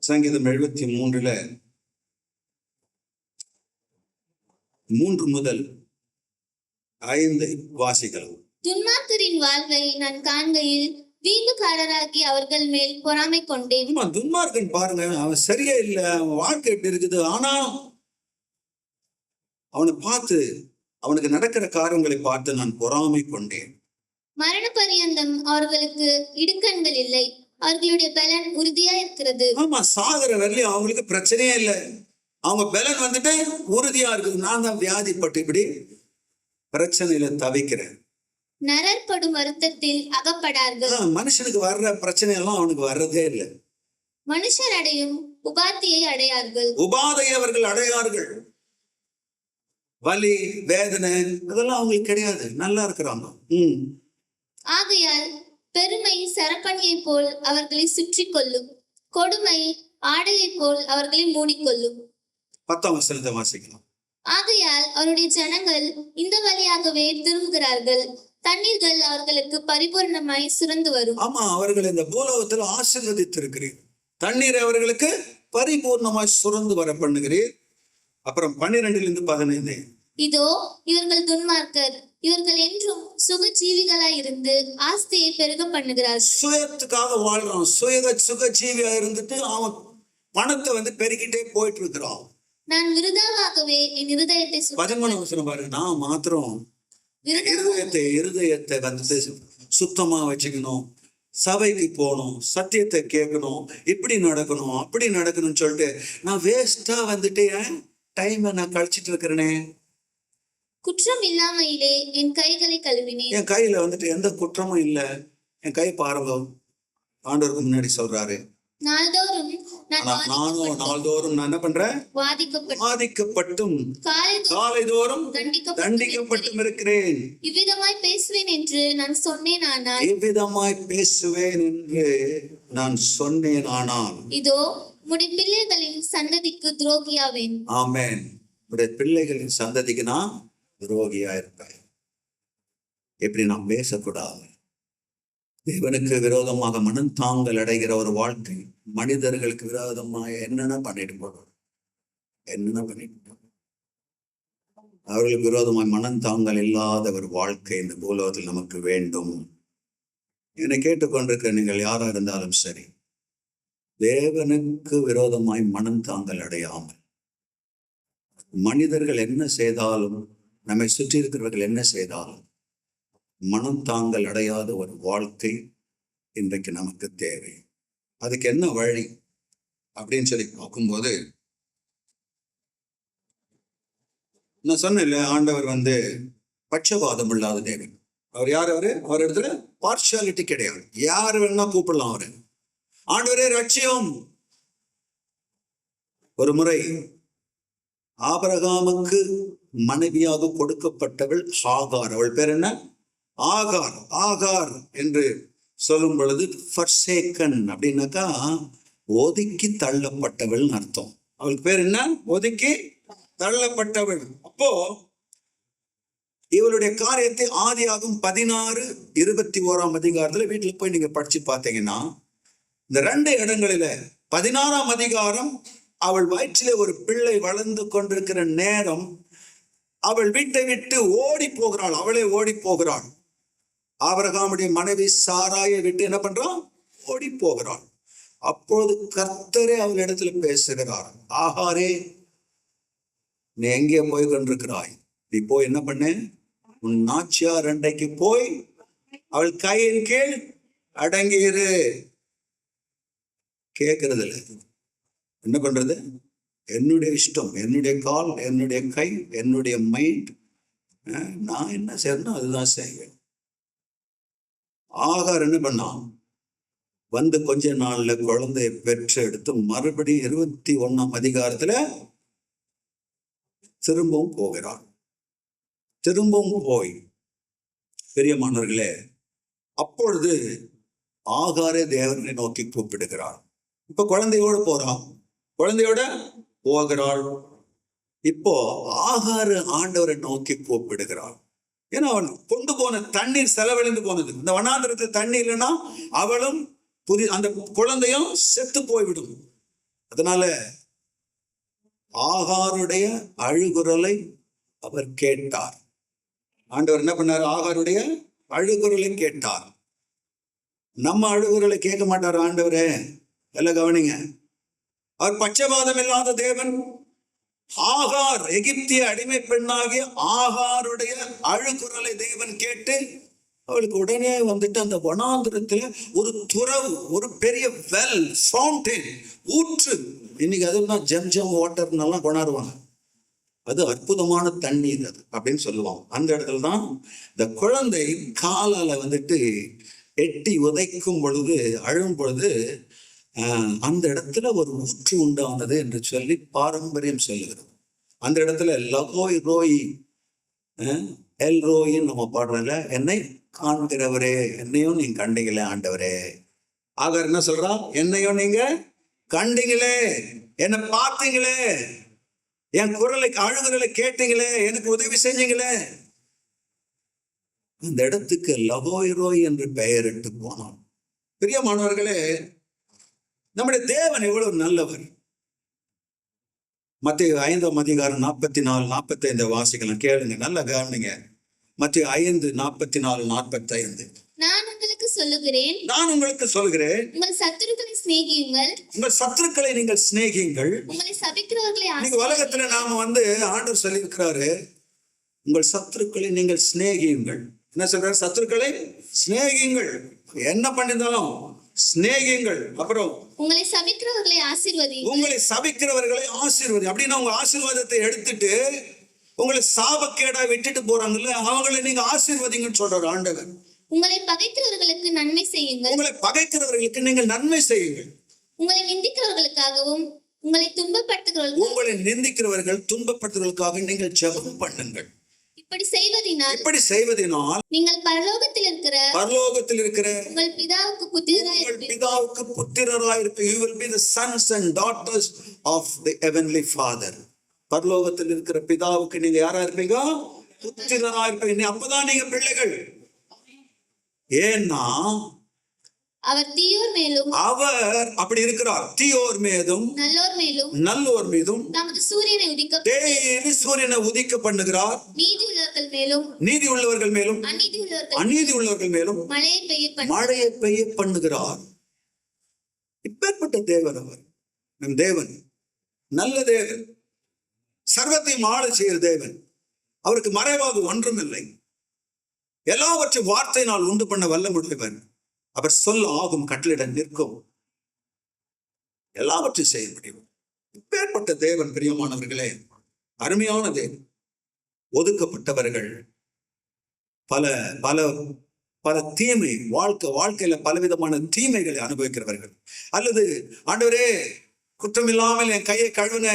சங்கீதம் 73ல 3 முதல் 5 வாசிக்கலாம். துன்மார்க்கரின் வாழ்வை நான் காண்கையில் வீம்புக்காரராகி அவர்கள் மேல் பொறாமை கொண்டேன். துன்மார்க்கன் பாருங்க, அவன் சரியே இல்லை, அவன் வாழ்க்கை எப்படி இருக்குது, ஆனா அவனை பார்த்து அவனுக்கு நடக்கிற காரியங்களை பார்த்து நான் பொறாமை கொண்டேன். மரண பரியந்தம் அவர்களுக்கு இடுக்கண்கள் இல்லை, அவர்களுடைய பலன் உறுதியா இருக்கிறது. ஆமா, சாகர வரலையும் அவங்களுக்கு பிரச்சனையே இல்லை, அவங்க பலன் வந்துட்டு உறுதியா இருக்குது. நான் தான் வியாதிப்பட்டு இப்படி பிரச்சனையில தவிக்கிறேன். நரற்படும் வருத்தத்தில் அகப்படார்கள். மனுஷனுக்கு வர்ற பிரச்சனை எல்லாம் அவனுக்கு வர்றதே இல்லை. மனுஷர் அடையும் உபாதியை அடையார்கள். உபாதையை அவர்கள் அடையார்கள். வலி வேதனை அதெல்லாம் அவங்களுக்கு கிடையாது, நல்லா இருக்கிறாங்க. ஆகையால் பெருமை சரப்பணியை போல் அவர்களை சுற்றி கொள்ளும், கொடுமை ஆடையை போல் அவர்களை மூடிக்கொள்ளும். 10ஆம் வசனத்தை வாசிக்கலாம். ஆகையால் அவருடைய ஜனங்கள் இந்த வழியாகவே திரும்புகிறார்கள், தண்ணீர்கள் அவர்களுக்கு பரிபூர்ணமாய் சுரந்து வரும். ஆமா, அவர்கள் இந்த பூலோகத்தில் ஆசீர்வதித்திருக்கிறீர், தண்ணீர் அவர்களுக்கு பரிபூர்ணமாய் சுரந்து வர பண்ணுகிறீர். அப்புறம் 12லிருந்து 15. இதோ இவர்கள் துன்மார்க்கர், இவர்கள் என்றும் சுக ஜீவிகளாய் இருந்து ஆஸ்தியை பெருக பண்ணுகிறார். சுயத்துக்காக வாழ்றான், சுக ஜீவியா இருந்துட்டு அவன் பணத்தை வந்து பெருகிட்டே போயிட்டு இருக்கிறான். நான் விருதாவாகவே என் இருதயத்தை 13ஆம் வசனம் பாருங்க. நான் மாத்திரம் இருதயத்தை வந்து சுத்தமா வச்சுக்கணும், சபைக்கு போகணும், சத்தியத்தை கேட்கணும், இப்படி நடக்கணும் அப்படி நடக்கணும்னு சொல்லிட்டு நான் வேஸ்டா வந்துட்டு டைமை நான் கழிச்சிட்டு இருக்கிறேனே. குற்றம் இல்லாமையிலே என் கைகளை கழுவினேன். என் கையில வந்துட்டு எந்த குற்றமும் இல்லை. என் கை பாருங்க, ஆண்டவருக்கு முன்னாடி சொல்றாரு. நாள்தோறும் நான் என்ன பண்றேன்? வாதிக்கப்பட்டும் காலைதோறும் தண்டிக்கப்பட்டும் இருக்கிறேன். இவ்விதமாய் பேசுவேன் என்று நான் சொன்னேன் ஆனால் இதோ உம்முடைய பிள்ளைகளின் சந்ததிக்கு துரோகியாவேன். ஆமென். உடைய பிள்ளைகளின் சந்ததிக்கு நான் துரோகியா இருப்பேன். எப்படி நாம் பேசக்கூடாது. தேவனுக்கு விரோதமாக மனம் தாங்கல் அடைகிற ஒரு வாழ்க்கை, மனிதர்களுக்கு விரோதமாக என்னென்ன பண்ணிட்டு போறோம், அவர்களுக்கு விரோதமாய் மனம் தாங்கல் இல்லாத ஒரு வாழ்க்கை இந்த பூலோகத்தில் நமக்கு வேண்டும். என்னை கேட்டுக்கொண்டிருக்க நீங்கள் யாரா இருந்தாலும் சரி, தேவனுக்கு விரோதமாய் மனம் தாங்கல் அடையாமல், மனிதர்கள் என்ன செய்தாலும், நம்மை சுற்றி இருக்கிறவர்கள் என்ன செய்தாலும் மனம் தாங்கல் அடையாத ஒரு வாழ்க்கை இன்றைக்கு நமக்கு தேவை. அதுக்கு என்ன வழி அப்படின்னு சொல்லி பார்க்கும்போது, நான் சொன்னேன்ல, ஆண்டவர் பட்சபாதம் இல்லாத தேவன். அவர் யார்? அவர் இடத்துல பார்ஷியாலிட்டி கிடையாது. யார் வேணா கூப்பிடலாம் அவரு. ஆண்டவரே ரட்சியம். ஒரு முறை ஆபிரகாமுக்கு மனைவியாக கொடுக்கப்பட்டவள் ஆகார். அவள் பேர் என்ன? ஆகார். ஆகார் என்று சொல்லும் பொழுது ஃபர்சேக்கன் அப்படின்னாக்கா ஒதுக்கி தள்ளப்பட்டவள் அர்த்தம். அவளுக்கு பேர் என்ன? ஒதுக்கி தள்ளப்பட்டவள். அப்போ இவளுடைய காரியத்தை ஆதியாகும் 16:21 அதிகாரத்துல வீட்டுல போய் நீங்க படிச்சு பார்த்தீங்கன்னா, இந்த 2 இடங்களில 16ஆம் அதிகாரம் அவள் வயிற்றிலே ஒரு பிள்ளை வளர்ந்து கொண்டிருக்கிற நேரம் அவள் வீட்டை விட்டு ஓடி போகிறாள். அவளே ஓடி போகிறாள். ஆபிரகாமுடைய மனைவி சாராயை விட்டு என்ன பண்றான்? ஓடி போகிறாள். அப்போது கர்த்தரே அவள் இடத்துல பேசுகிறார். ஆகாரே, நீ எங்கே போய் கொண்டிருக்கிறாய்? நீ போய் என்ன பண்ண? உன் நாச்சியார் அண்டைக்கு போய் அவள் கையின் கீழ் அடங்கியிரு. கேட்கறது இல்லை. என்ன பண்றது? என்னுடைய இஷ்டம், என்னுடைய கால், என்னுடைய கை, என்னுடைய மைண்ட், நான் என்ன செய்யணும் அதுதான் செய்வேன். ஆகார் என்ன பண்ணான்? கொஞ்ச நாள்ல குழந்தையை பெற்று எடுத்து மறுபடியும் 21ஆம் அதிகாரத்துல திரும்பவும் போகிறான். திரும்பவும் போய், பெரியமானவர்களே, அப்பொழுது ஆகாரே தேவனை நோக்கி கூப்பிடுகிறாள். இப்ப குழந்தையோடு போறான், குழந்தையோட போகிறாள். இப்போ ஆகாரு ஆண்டவரை நோக்கி கூப்பிடுகிறாள். ஏன்னா அவன் கொண்டு போன தண்ணீர் செலவழிந்து போனது. இந்த வனாந்திரத்தில் தண்ணி இல்லைன்னா அவளும் அந்த குழந்தையும் செத்து போய்விடும். அதனால ஆகாருடைய அழுகுரலை அவர் கேட்டார். ஆண்டவர் என்ன பண்ணார்? ஆகாருடைய அழுகுரலை கேட்டார். நம்ம அழுகுரலை கேட்க மாட்டார் ஆண்டவரே. எல்லாம் கவனிங்க. அவர் பட்சபாதம் இல்லாத தேவன். ஆகார், எகிப்திய அடிமை பெண்ணாகிய ஆகாருடைய அழுகுரலை தேவன் கேட்டு அவளுக்கு உடனே அந்த வனாந்திரத்துல ஒரு துறவு, ஒரு பெரிய வெல், ஃபவுண்டைன், ஊற்று. இன்னைக்கு அதுதான் ஜம் வாட்டர்னெல்லாம் கொண்டாடுவாங்க. அது அற்புதமான தண்ணீர் அது அப்படின்னு சொல்லுவாங்க. அந்த இடத்துல தான் இந்த குழந்தை காலால எட்டி உதைக்கும் பொழுது, அழும் பொழுது அந்த இடத்துல ஒரு ஊற்று உண்டானது என்று சொல்லி பாரம்பரியம் சொல்லுகிறது. அந்த இடத்துல லகோய் ரோய் எல் ரோயின்னு நம்ம பாடுறல, என்னை காண்கிறவரே, என்னையும் நீங்க கண்டீங்களே ஆண்டவரே. ஆகார் என்ன சொல்றா? என்னையும் நீங்க கண்டீங்களே, என்னை பார்த்தீங்களே, என் குரலை அழுகுரலை கேட்டீங்களே, எனக்கு உதவி செஞ்சீங்களே. அந்த இடத்துக்கு லகோய் ரோய் என்று பெயரிட்டு போனான். பிரியமானவர்களே, நம்முடைய தேவன் எவ்வளவு நல்லவர். மத்தேயு 5ஆம் அதிகாரம் 44, 45 வாசிக்கலாம். கேளுங்க, நல்லா கவனிங்க. மத்தேயு 5, 44, 45. நான் உங்களுக்கு சொல்லுகிறேன், உங்கள் சத்துருக்களை சிநேகியுங்கள், உங்கள் சத்துருக்களை நீங்கள் சிநேகியுங்கள். உங்களை சபிக்கிறவர்களை இன்னைக்கு உலகத்துல நாம ஆண்டவர் சொல்லி இருக்கிறாரு, உங்கள் சத்துருக்களை நீங்கள் சிநேகியுங்கள். என்ன சொல்றாரு? சத்துருக்களை சிநேகியுங்கள். என்ன பண்ணிருந்தாலும் சிநேகியுங்கள். அப்புறம் உங்களை சபிக்கிறவர்களை ஆசீர்வதி. அப்படின்னா உங்க ஆசீர்வாதத்தை எடுத்துட்டு உங்களை சாபக்கேடா விட்டுட்டு போறாங்கல்ல, அவங்களை நீங்க ஆசீர்வதிங்கன்னு சொல்றாரு ஆண்டவர். உங்களை பகைக்கிறவர்களுக்கு நன்மை செய்யுங்கள், உங்களை பகைக்கிறவர்களுக்கு நீங்கள் நன்மை செய்யுங்கள். உங்களை நிந்திக்கிறவர்களுக்காகவும் உங்களை துன்பப்படுத்துவதற்காக நீங்கள் ஜெபம் பண்ணுங்கள். இப்படி செய்வதினால் நீங்கள் பரலோகத்தில் இருக்கிற உங்கள் பிதாவுக்கு புத்திரராய் இருப்பீர்கள். You will be the sons and daughters of the heavenly Father. பரலோகத்தில் இருக்கிற பிதாவுக்கு நீங்க யாரா இருப்பீங்க? புத்திரராய் இருப்பீங்க. அப்பதான் நீங்க பிள்ளைகள். ஏன்னா அவர் அப்படி இருக்கிறார். தீயோர் மீதும் நல்லோர் மீதும் சூரியனை உதிக்க பண்ணுகிறார். நீதி உள்ளவர்கள் மேலும் அநீதி உள்ளவர்கள் மேலும் மழையை பெய்ய பண்ணுகிறார். இப்பேற்பட்ட தேவன் அவர். நம் தேவன் நல்ல தேவன், சர்வத்தையும் ஆள செய்கிற தேவன். அவருக்கு மறைவாக ஒன்றும் இல்லை. எல்லாவற்றையும் வார்த்தையினால் உண்டு பண்ண வல்லமுடையவர். அவர் சொல் ஆகும், கட்டளையிட நிற்கும். எல்லாவற்றையும் செய்ய முடியும். இப்பேற்பட்ட தேவன் பிரியமானவர்களே, அருமையான தேவன். ஒதுக்கப்பட்டவர்கள், பல பல பல தீமை வாழ்க்கையில பலவிதமான தீமைகளை அனுபவிக்கிறவர்கள், அல்லது ஆண்டவரே குற்றமில்லாமல் என் கையை கழுவின,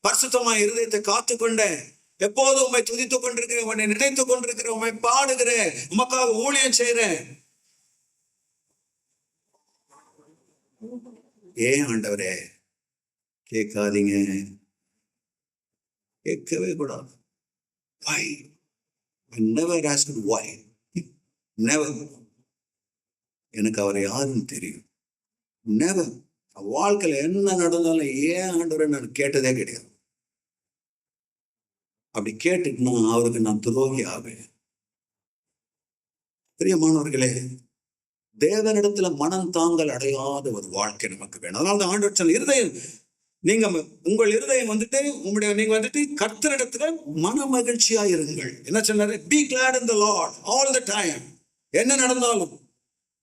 பரிசுத்தமா இருதயத்தை காத்துக்கொண்டேன், எப்போதும் உம்மை துதித்துக் கொண்டிருக்கிறேன், உன்னை நினைத்துக் கொண்டிருக்கிறேன், உம்மை பாடுகிறேன், உமக்காக ஊழியம் செய்கிறேன். ஏன் ஆண்டவரே கேட்காதீங்க, கேட்கவே கூடாது. Why? I never asked why. Never. எனக்கு அவர் யாருன்னு தெரியும். Never. வாழ்க்கையில என்ன நடந்தாலும் ஏன் ஆண்டவரை நான் கேட்டதே கிடையாது. அப்படி கேட்டுட்டுனா அவருக்கு நான் துரோகி ஆவேன். பிரியமானவர்களே, தேவனிடத்துல மனம் தாங்கல் அடையாத ஒரு வாழ்க்கை நமக்கு வேணும். அதனால தான் ஆண்டவர் சொன்ன இருதயம், நீங்க உங்கள் இருதயம் நீங்க கர்த்தரிடத்துல மன மகிழ்ச்சியா இருங்கள். என்ன சொன்னாரு? Be glad in the Lord all the time. என்ன நடந்தாலும்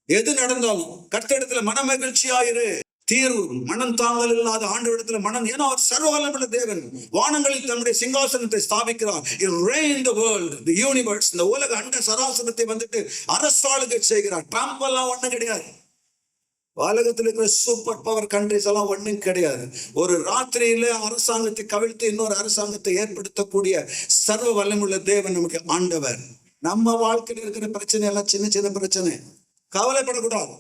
எது நடந்தாலும் கர்த்தரிடத்துல மன மகிழ்ச்சியா இரு. தீர்வு மனம் தாங்கல் இல்லாத ஆண்டவரிடத்துல மனம், ஏன்னா அவர் சர்வவல்லமையுள்ள தேவன், வானங்களில் தன்னுடைய சிங்காசனத்தை ஸ்தாபிக்கிறார். He reigned the world, the universe, இந்த உலக அண்ட சராசரத்தை அரசாளுகை செய்கிறார். ட்ரம்ப் எல்லாம் ஒண்ணும் கிடையாது. உலகத்தில் இருக்கிற சூப்பர் பவர் கண்ட்ரிஸ் எல்லாம் ஒண்ணும் கிடையாது. ஒரு ராத்திரியில அரசாங்கத்தை கவிழ்த்து இன்னொரு அரசாங்கத்தை ஏற்படுத்தக்கூடிய சர்வ வல்லமுள்ள தேவன் நமக்கு ஆண்டவர். நம்ம வாழ்க்கையில் இருக்கிற பிரச்சனை எல்லாம் சின்ன சின்ன பிரச்சனை, கவலைப்படக்கூடாது.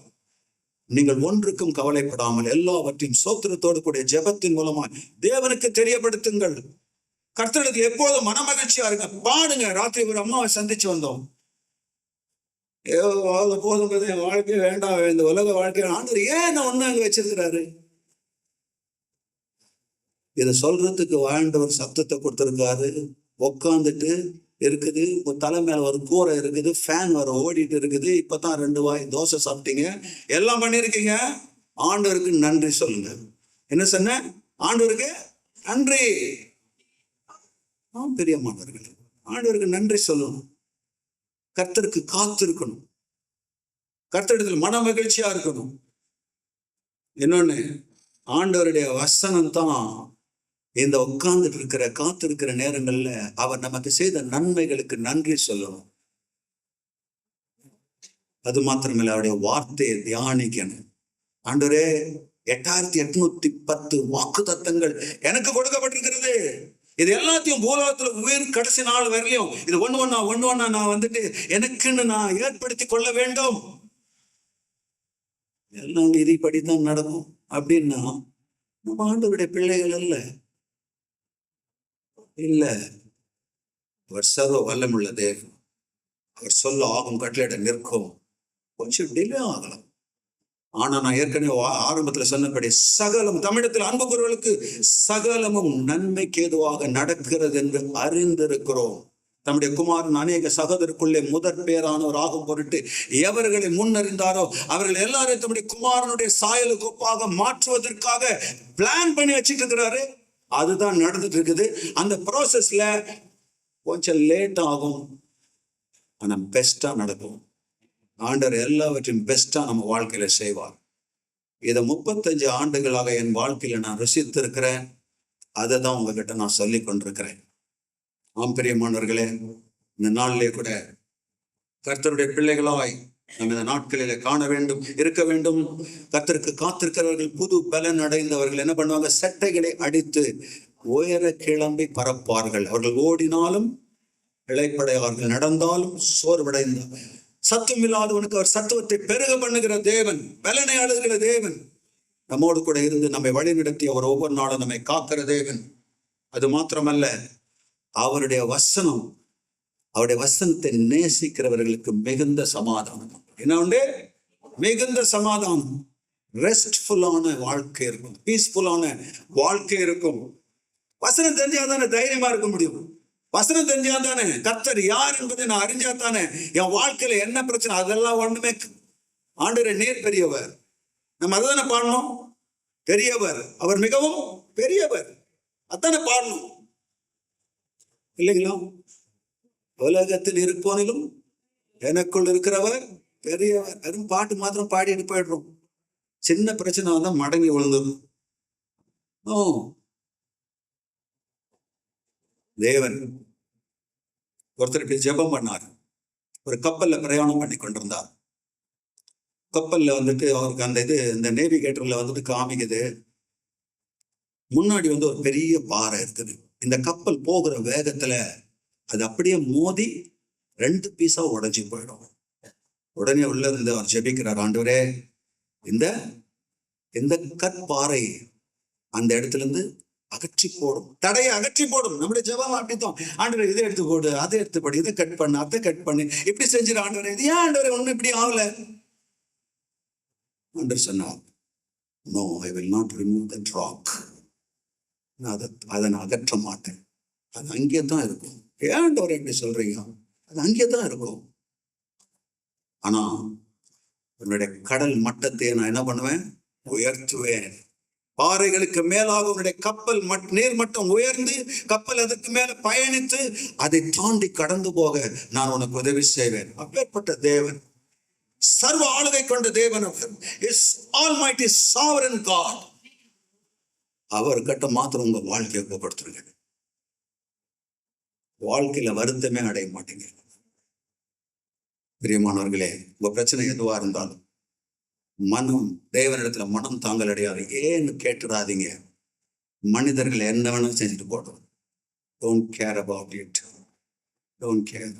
நீங்கள் ஒன்றுக்கும் கவலைப்படாமல் எல்லாவற்றையும் சோத்திரத்தோடு கூடிய ஜெபத்தின் மூலமா தேவனுக்கு தெரியப்படுத்துங்கள். கர்த்தருக்கு எப்போதும் மன மகிழ்ச்சியா இருங்க, பாடுங்க. ராத்திரி ஒரு அம்மாவை சந்திச்சு வந்தோம். போதும், என் வாழ்க்கை வேண்டாம், இந்த உலக வாழ்க்கை ஆண்டவர் ஏன் ஒண்ணு அங்க வச்சிருக்கிறாரு? இதை சொல்றதுக்கு வாழ்ந்தவர் சத்தத்தை கொடுத்திருக்காரு. உட்காந்துட்டு இருக்குது, ஒரு தலை மேல ஒரு கூரை இருக்குது, ஃபேன் வர ஓடிட்டு இருக்குது, இப்பதான் 2 வாய் தோசை சாப்பிட்டீங்க, எல்லாம் பண்ணிருக்கீங்க. ஆண்டவருக்கு நன்றி சொல்லுங்க. என்ன சொன்ன? ஆண்டவருக்கு நன்றி. பிரியமானவர்களே, ஆண்டவருக்கு நன்றி சொல்லணும். கர்த்தருக்கு காத்திருக்கணும். கர்த்தரிடத்துல மன மகிழ்ச்சியா இருக்கணும். இன்னொன்னு, ஆண்டவருடைய வசனம் தான் இந்த உட்கார்ந்துட்டு இருக்கிற காத்திருக்கிற நேரங்கள்ல அவர் நமக்கு செய்த நன்மைகளுக்கு நன்றி சொல்லணும். அது மாத்திரமில்ல, அவருடைய வார்த்தையை தியானிக்கணும். ஆண்டவரே 8810 வாக்கு தத்தங்கள் எனக்கு கொடுக்கப்பட்டிருக்கிறது. இது எல்லாத்தையும் பூலோகத்துல உயிர் கடைசி நாள் வரையிலும் இது ஒண்ணு ஒண்ணா நான் எனக்குன்னு நான் ஏற்படுத்தி கொள்ள வேண்டும். எல்லாம் விதிப்படித்தான் நடக்கும் அப்படின்னா நம்ம ஆண்டவருடைய பிள்ளைகள் இல்ல. அவர் சர்வ வல்லமுள்ள தேவன். அவர் சொல்ல ஆகும், கட்டளையிட நிற்கும். கொஞ்சம் டிலே ஆகலாம். ஆனா நான் ஏற்கனவே ஆரம்பத்துல சொன்னபடி சகலம், தமிழத்தில் அன்பு கூறுவர்களுக்கு சகலமும் நன்மைக்கு ஏதுவாக நடக்கிறது என்று அறிந்திருக்கிறோம். தம்முடைய குமாரன் அநேக சகோதரருக்குள்ளே முதற் பேரானவர் ஆகும் பொருட்டு எவர்களை முன்னறிந்தாரோ அவர்கள் எல்லாரும் தம்முடைய குமாரனுடைய சாயலுக்கு ஒப்பாக மாற்றுவதற்காக பிளான் பண்ணி வச்சுட்டு இருக்கிறாரு. அதுதான் நடந்துட்டு இருக்குது. அந்த ப்ராசஸ்ல கொஞ்சம் லேட் ஆகும், ஆனா பெஸ்டா நடக்கும். ஆண்டவர் எல்லாவற்றையும் பெஸ்டா நம்ம வாழ்க்கையில செய்வார். இதை 35 ஆண்டுகளாக என் வாழ்க்கையில நான் ருசித்திருக்கிறேன். அதை தான் உங்ககிட்ட நான் சொல்லி கொண்டிருக்கிறேன். பிரியமானவர்களே, இந்த நாளிலே கூட கர்த்தருடைய பிள்ளைகளாய் நம்ம இந்த நாட்களில காண வேண்டும், இருக்க வேண்டும். கர்த்தருக்கு காத்திருக்கிறவர்கள் புது பலன் அடைந்தவர்கள் என்ன பண்ணுவாங்க? சட்டைகளை அடித்து உயர கிளம்பி பறப்பார்கள். அவர்கள் ஓடினாலும் இளைப்படையார்கள், நடந்தாலும் சோர்வடைந்தார். சத்துவம் இல்லாதவனுக்கு அவர் சத்துவத்தை பெருக பண்ணுகிற தேவன், பலனை அழுகிற தேவன், நம்மோடு கூட இருந்து நம்மை வழிநடத்தி அவர் ஒவ்வொரு நாளும் நம்மை காக்கிற தேவன். அது மாத்திரமல்ல, அவருடைய வசனம், அவருடைய வசனத்தை நேசிக்கிறவர்களுக்கு மிகுந்த சமாதானம். என்ன உண்டு? மிகுந்த சமாதானம். ரெஸ்ட்ஃபுல்லான வாழ்க்கை இருக்கும், பீஸ்ஃபுல்லான வாழ்க்கை இருக்கும். வசனம் தெரிஞ்சா தானே தைரியமா இருக்க முடியும். வசனம் தெரிஞ்சா தானே, கர்த்தர் யார் என்பதை நான் அறிஞ்சா தானே என் வாழ்க்கையில என்ன பிரச்சனை அதெல்லாம் ஒண்ணுமே. ஆண்டவரே நீர் பெரியவர், நம்ம அதானே பாடணும். பெரியவர், அவர் மிகவும் பெரியவர், அதானே பாடணும் இல்லைங்களா? உலகத்தில் இருப்போனிலும் எனக்குள் இருக்கிறவர் பெரியவர். அதுவும் பாட்டு மாத்திரம் பாடிட்டு போயிடுறோம். சின்ன பிரச்சனை வந்தா மடங்கி விழுந்துடும். ஓ, தேவன் ஒருத்தர் இப்படி ஜெபம் பண்ணார். ஒரு கப்பல்ல பிரயாணம் பண்ணி கொண்டிருந்தார். கப்பல்ல வந்துட்டு அவருக்கு அந்த இந்த நேவிகேட்டர்ல வந்துட்டு காமிக்குது, முன்னாடி ஒரு பெரிய பாறை இருக்குது. இந்த கப்பல் போகிற வேகத்துல அது அப்படியே மோதி 2 பீஸா உடைஞ்சு போயிடும். உடனே உள்ள இருந்து அவர் ஜெபிக்கிறார், ஆண்டவரே இந்த இந்த கற்பாறை அந்த இடத்துல இருந்து அகற்றி போடும், தடையை அகற்றி போடும். நம்முடைய ஜெபம் அப்படித்தான். ஆண்டவரே இதை எடுத்து போடு, அதை எடுத்து போடு, இதை கட் பண்ணு, அதை கட் பண்ணு, இப்படி செஞ்சிரு ஆண்டவரே. இது ஏன் ஆண்டவரே ஒன்னும் இப்படி ஆகல? ஆண்டவர் சொன்னார், no, I will not remove that rock. அதை நான் அகற்ற மாட்டேன். அது அங்கே தான் இருக்கும். ஏன் ஆண்டவரே எப்படி சொல்றீங்க? அது அங்கே தான் இருக்கும். ஆனா உன்னுடைய கடல் மட்டத்தை நான் என்ன பண்ணுவேன்? உயர்த்துவேன். பாறைகளுக்கு மேலாக உன்னுடைய கப்பல் நீர்மட்டம் உயர்ந்து கப்பல் அதற்கு மேல பயணித்து அதை தாண்டி கடந்து போக நான் உனக்கு உதவி செய்வேன். அப்பேற்பட்ட தேவன், சர்வ ஆளுகை கொண்ட தேவன் அவர். Is almighty sovereign God. அவர் கிட்ட மாத்திரம் உங்க வாழ்க்கையை ஒப்புப்படுத்துருங்க. வாழ்க்கையில வருத்தமே அடைய மாட்டீங்க. பிரியமானவர்களே, உங்க பிரச்சனை எதுவா இருந்தாலும் மனம் தேவனிடத்துல மனம் தாங்கள் அடையாது. ஏன்னு கேட்டுடாதீங்க. மனிதர்கள் என்ன வேணாலும் செஞ்சுட்டு போட்டோம். Don't care about it. Don't care.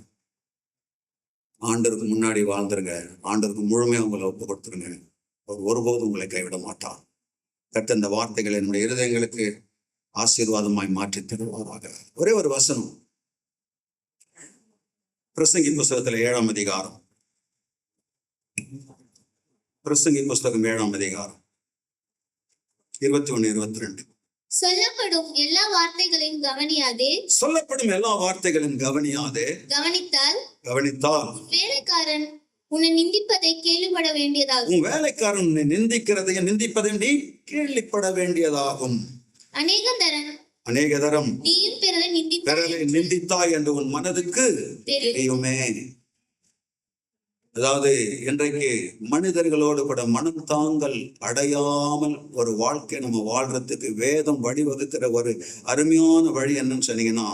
ஆண்டவருக்கு முன்னாடி வாழ்ந்துருங்க. ஆண்டவருக்கு முழுமையாக உங்களை ஒப்பு கொடுத்துருங்க. அவர் ஒருபோதும் உங்களை கைவிட மாட்டார். கர்த்தர் இந்த வார்த்தைகளை என்னுடைய இருதயங்களுக்கு ஆசீர்வாதமாய் மாற்றி தருவாராக. ஒரே ஒரு வசனம், பிரசங்கி புஸ்தகத்துல 7ஆம் அதிகாரம். பிரசங்கி புஸ்தகம் 7ஆம் அதிகாரம் 21, 22. சொல்லப்படும் எல்லா வார்த்தைகளையும் கவனியாதே. சொல்லப்படும் எல்லா வார்த்தைகளையும் கவனியாதே. கவனித்தால் வேலைக்காரன் உன்னை நிந்திப்பதை கேள்விப்பட வேண்டியதாகும். உன் வேலைக்காரன் உன்னை நிந்திப்பதை நீ கேள்விப்பட வேண்டியதாகும். அநேக தரம் நீயும் பிறரை நிந்தித்தாய் என்று உன் மனதுக்கு தெரியுமே. அதாவது இன்றைக்கு மனிதர்களோடு கூட மனம் தாங்கள் அடையாமல் ஒரு வாழ்க்கை நம்ம வாழ்றதுக்கு வேதம் வழிவகுக்கிற ஒரு அருமையான வழி என்னன்னு சொன்னீங்கன்னா,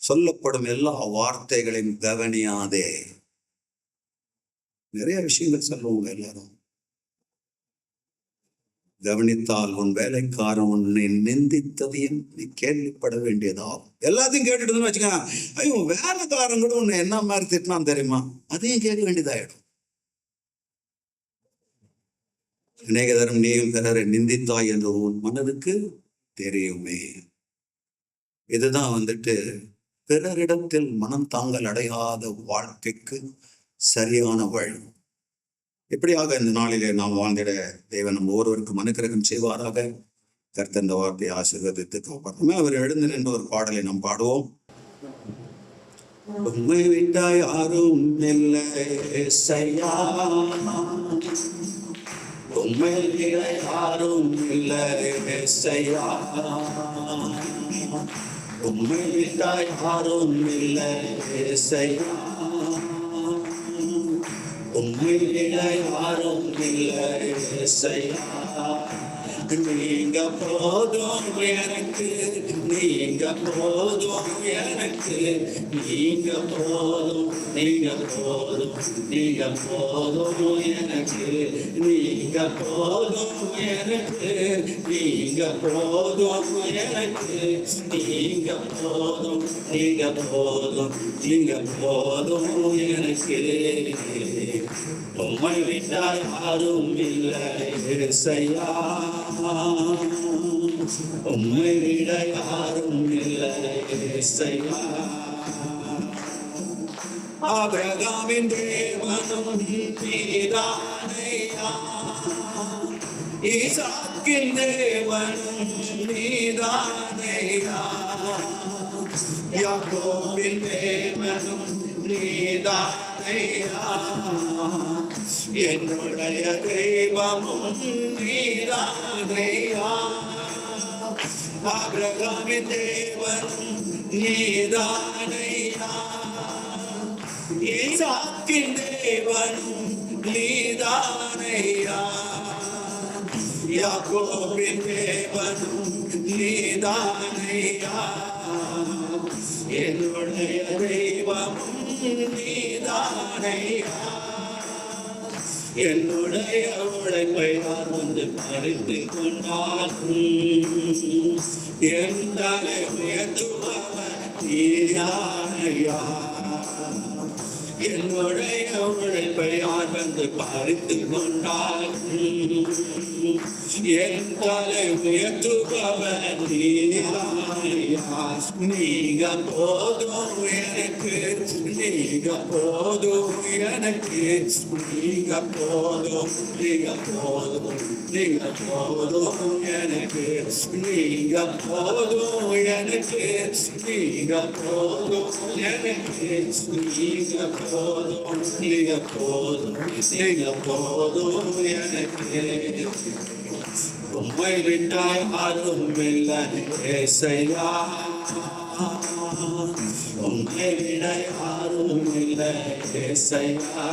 சொல்லப்படும் எல்லா வார்த்தைகளையும் கவனியாதே. நிறைய விஷயங்கள் சொல்லுவாங்க எல்லாரும். கவனித்தால் உன் வேலைக்காரன் உன்னை நிந்தித்ததையும் நீ கேள்விப்பட வேண்டியதாகும். எல்லாத்தையும் கேட்டுட்டு வச்சுக்கோங்க, ஐயோ வேலைக்காரன் கூட உன்னை என்ன மாதிரி திட்டினான் தெரியுமா, அதையும் கேட்க வேண்டியதாயிடும். அநேக தரம் நீயும் பிறரை நிந்தித்தாய் என்று உன் மனதுக்கு தெரியுமே. இதுதான் வந்துட்டு பிறரிடத்தில் மனம் தாங்கள் அடையாத வாழ்க்கைக்கு சரியான வழி. எப்படியாக இந்த நாளிலே நாம் வாழ்ந்திட தேவன் நம்ம ஒருவருக்கும் அனுக்கிரகம் செய்வாராக. கர்த்தர் இந்த வார்த்தையை ஆசீர்வதித்து காப்பாற்றுமே. அவர் எழுந்து நின்ற ஒரு பாடலை நாம் பாடுவோம். உம்மை விட்டா யாரும் இல்லை ஏசையா, உம்மை விட யாரும் இல்லை ஏசையா, உம்மை விட்டா யாரும் இல்லை ஏசையா, உம்மை விட யாரும் இல்லை ஏசையா, நீங்க போதும் எனக்கு, நீங்க போதும் எனக்கு, நீங்க போதும், நீங்க போதும், நீங்க போதும் எனக்கு, நீங்க போதும் எனக்கு, நீங்க போதும் எனக்கு, நீங்க போதும், நீங்க போதும், நீங்க போதும் எனக்கு. உம்மை விட்டா யாரும் இல்லை ஏசையா, உம்மை விட யாரும் இல்லை ஏசையா. ஆபிரகாமின் தேவனும் நீதானையா, ஈசாக்கின் தேவனும் நீதானையா, யாக்கோபின் தேவனும் நீதானையா, என்னுடைய தெய்வமும் நீதானையா. ஆபிரகாமின் தேவனும் நீதானையா, ஈசாக்கின் தேவனும் நீதானையா, யாக்கோபின் தேவனும் நீதானையா, என்னுடைய தெய்வமும் நீதானையா. என்னுடைய உழைப்பை நான் வந்து பறித்து கொண்டாலும் என் தலை உயர்த்துபவர் நீதானையா. என்னுடைய உழைப்பை யார் வந்து பறித்து கொண்டாலும் என் தலை உயர்த்துபவர் நீதானையா. நீங்க போதும் எனக்கு, நீங்க போதும் எனக்கு, நீங்க போதும், நீங்க போதும், நீங்க போதும் எனக்கு, நீங்க போதும் எனக்கு, நீங்க போதும் எனக்கு, நீங்க போதும், நீங்க போதும், நீங்க போதும் எனக்கு. உம்மை விட்டாய் யாரும் இல்லை ஏசையா, உம்மை விட யாரும் இல்லை ஏசையா.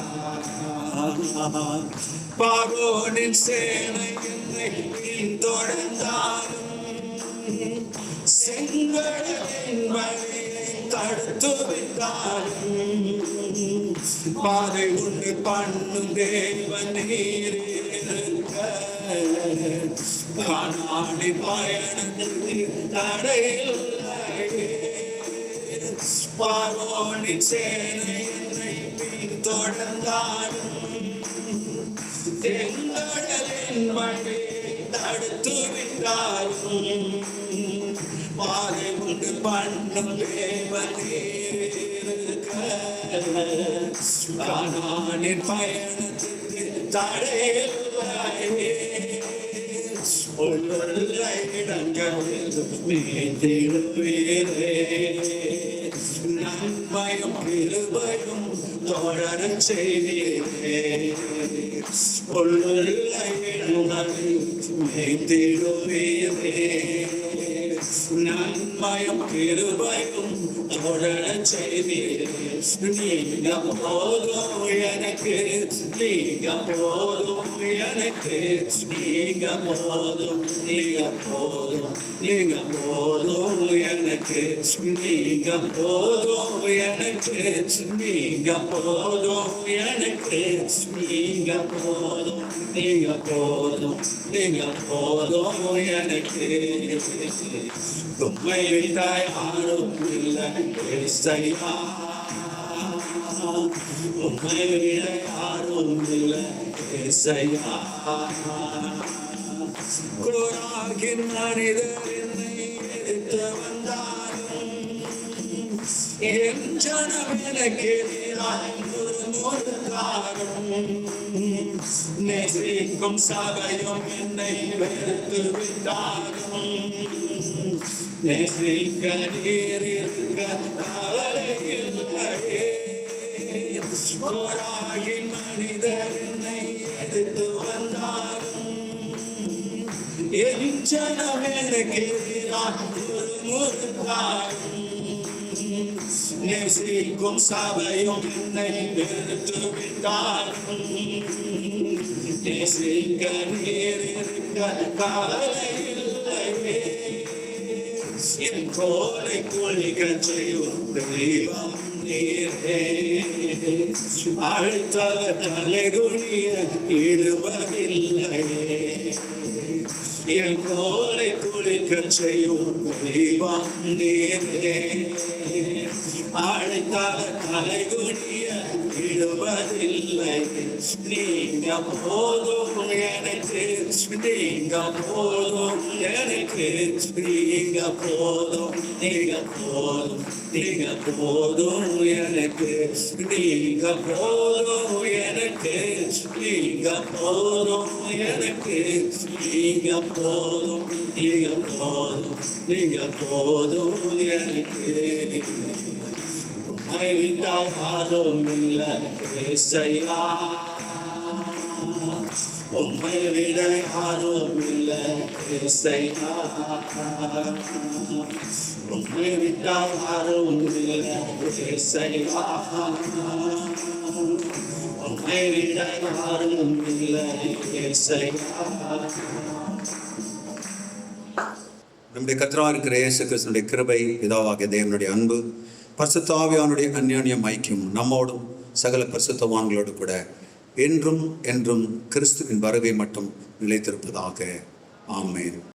பார்வோனின் சேனை என்னை பின்தொடர்ந்தாலும், செங்கடலின் வழியை தடுத்து விட்டாலும், பாதை உண்டு பண்ணும் தேவன் நீர் இருக்க, கானானி பயணத்துக்கு தடையில்லை. பார்வோனின் சேனை என்னை பின்தொடர்ந்தாலும், செங்கடலின் வழியை தடுத்து விட்டாலும், பாதை உண்டு பண்ணும் தேவன் நீர் இருக்க, கானானின் பயணத்துக்கு தடையில்லை. உள்ள இடங்களில் மீதிடுவீரே, நன்மையும் கிருபையும் தொடரச் செய்வீரே. உள்ள இடங்களில் மீதிடுவீரே, நன்மையும் கிருபையும் தொடரச் செய்வீரே. நீங்க போதும் எனக்கு, நீங்க போதும் எனக்கு, நீங்க போதும், நீங்க போதும், நீங்க போதும் எனக்கு, நீங்க போதும் எனக்கு, நீங்க போதும் எனக்கு, நீங்க போதும், நீங்க போதும், நீங்க போதும் எனக்கு. உம்மை விட்டாய் யாரும் இல்லை ஏசையா, உம்மை விட யாரும் இல்லை ஏசையா. குராகின் மனிதர் என்னை எதிர்த்து வந்தாலும், என் ஜனம் எனக்கு எதிராய் முறுமுறுத்தாலும், நேசிக்கும் சபையும் என்னை வெறுத்து விட்டாலும், நேசிக்க நீர் இருக்க கவலை இல்லையே. கோராகின் மனிதர் என்னை எதிர்த்து வந்தாலும், என் ஜனம் எனக்கு எதிராக முறுமுறுத்தாலும், நேசிக்கும் சபையும் என்னை வெறுத்து விட்டாலும், நேசிக்க நீர் இருக்க கவலை இல்லையே. என் கோலை குளிக்க செய்யும் தெய்வம் நீரே, அழுத்தல தலைகுனிய இடுவதில்லையே. என் கோலை குளிக்க செய்யும் தெய்வம் நீரே, அழைத்தால தலைகுனிய இடுவதில்லை. நீங்க போதும் எனக்கு, நீங்க போதும் எனக்கு, நீங்க போதும், நீங்க போதும், நீங்க போதும் எனக்கு, நீங்க போதும் எனக்கு, நீங்க போதும் எனக்கு, நீங்க போதும், நீங்க போதும், நீங்க போதும் எனக்கு. உம்மை விட்டால் யாரும் இல்லை ஏசையா, உம்மை விட யாரும் இல்லை ஏசையா. உம்மை விட்டால் யாரும் இல்லை ஏசையா, நம்முடைய கர்த்தராகிய இருக்கிற இயேசு கிறிஸ்துவினுடைய கிருபை, பிதாவாகிய தேவனுடைய அன்பு, பரிசுத்த ஆவியானுடைய அந்யோன்யம் ஐக்கியம் நம்மோடும் சகல பரிசுத்தவான்களோடு கூட என்றும் என்றும் கிறிஸ்துவின் வருகை மட்டும் நிலைத்திருப்பதாக. ஆமென்.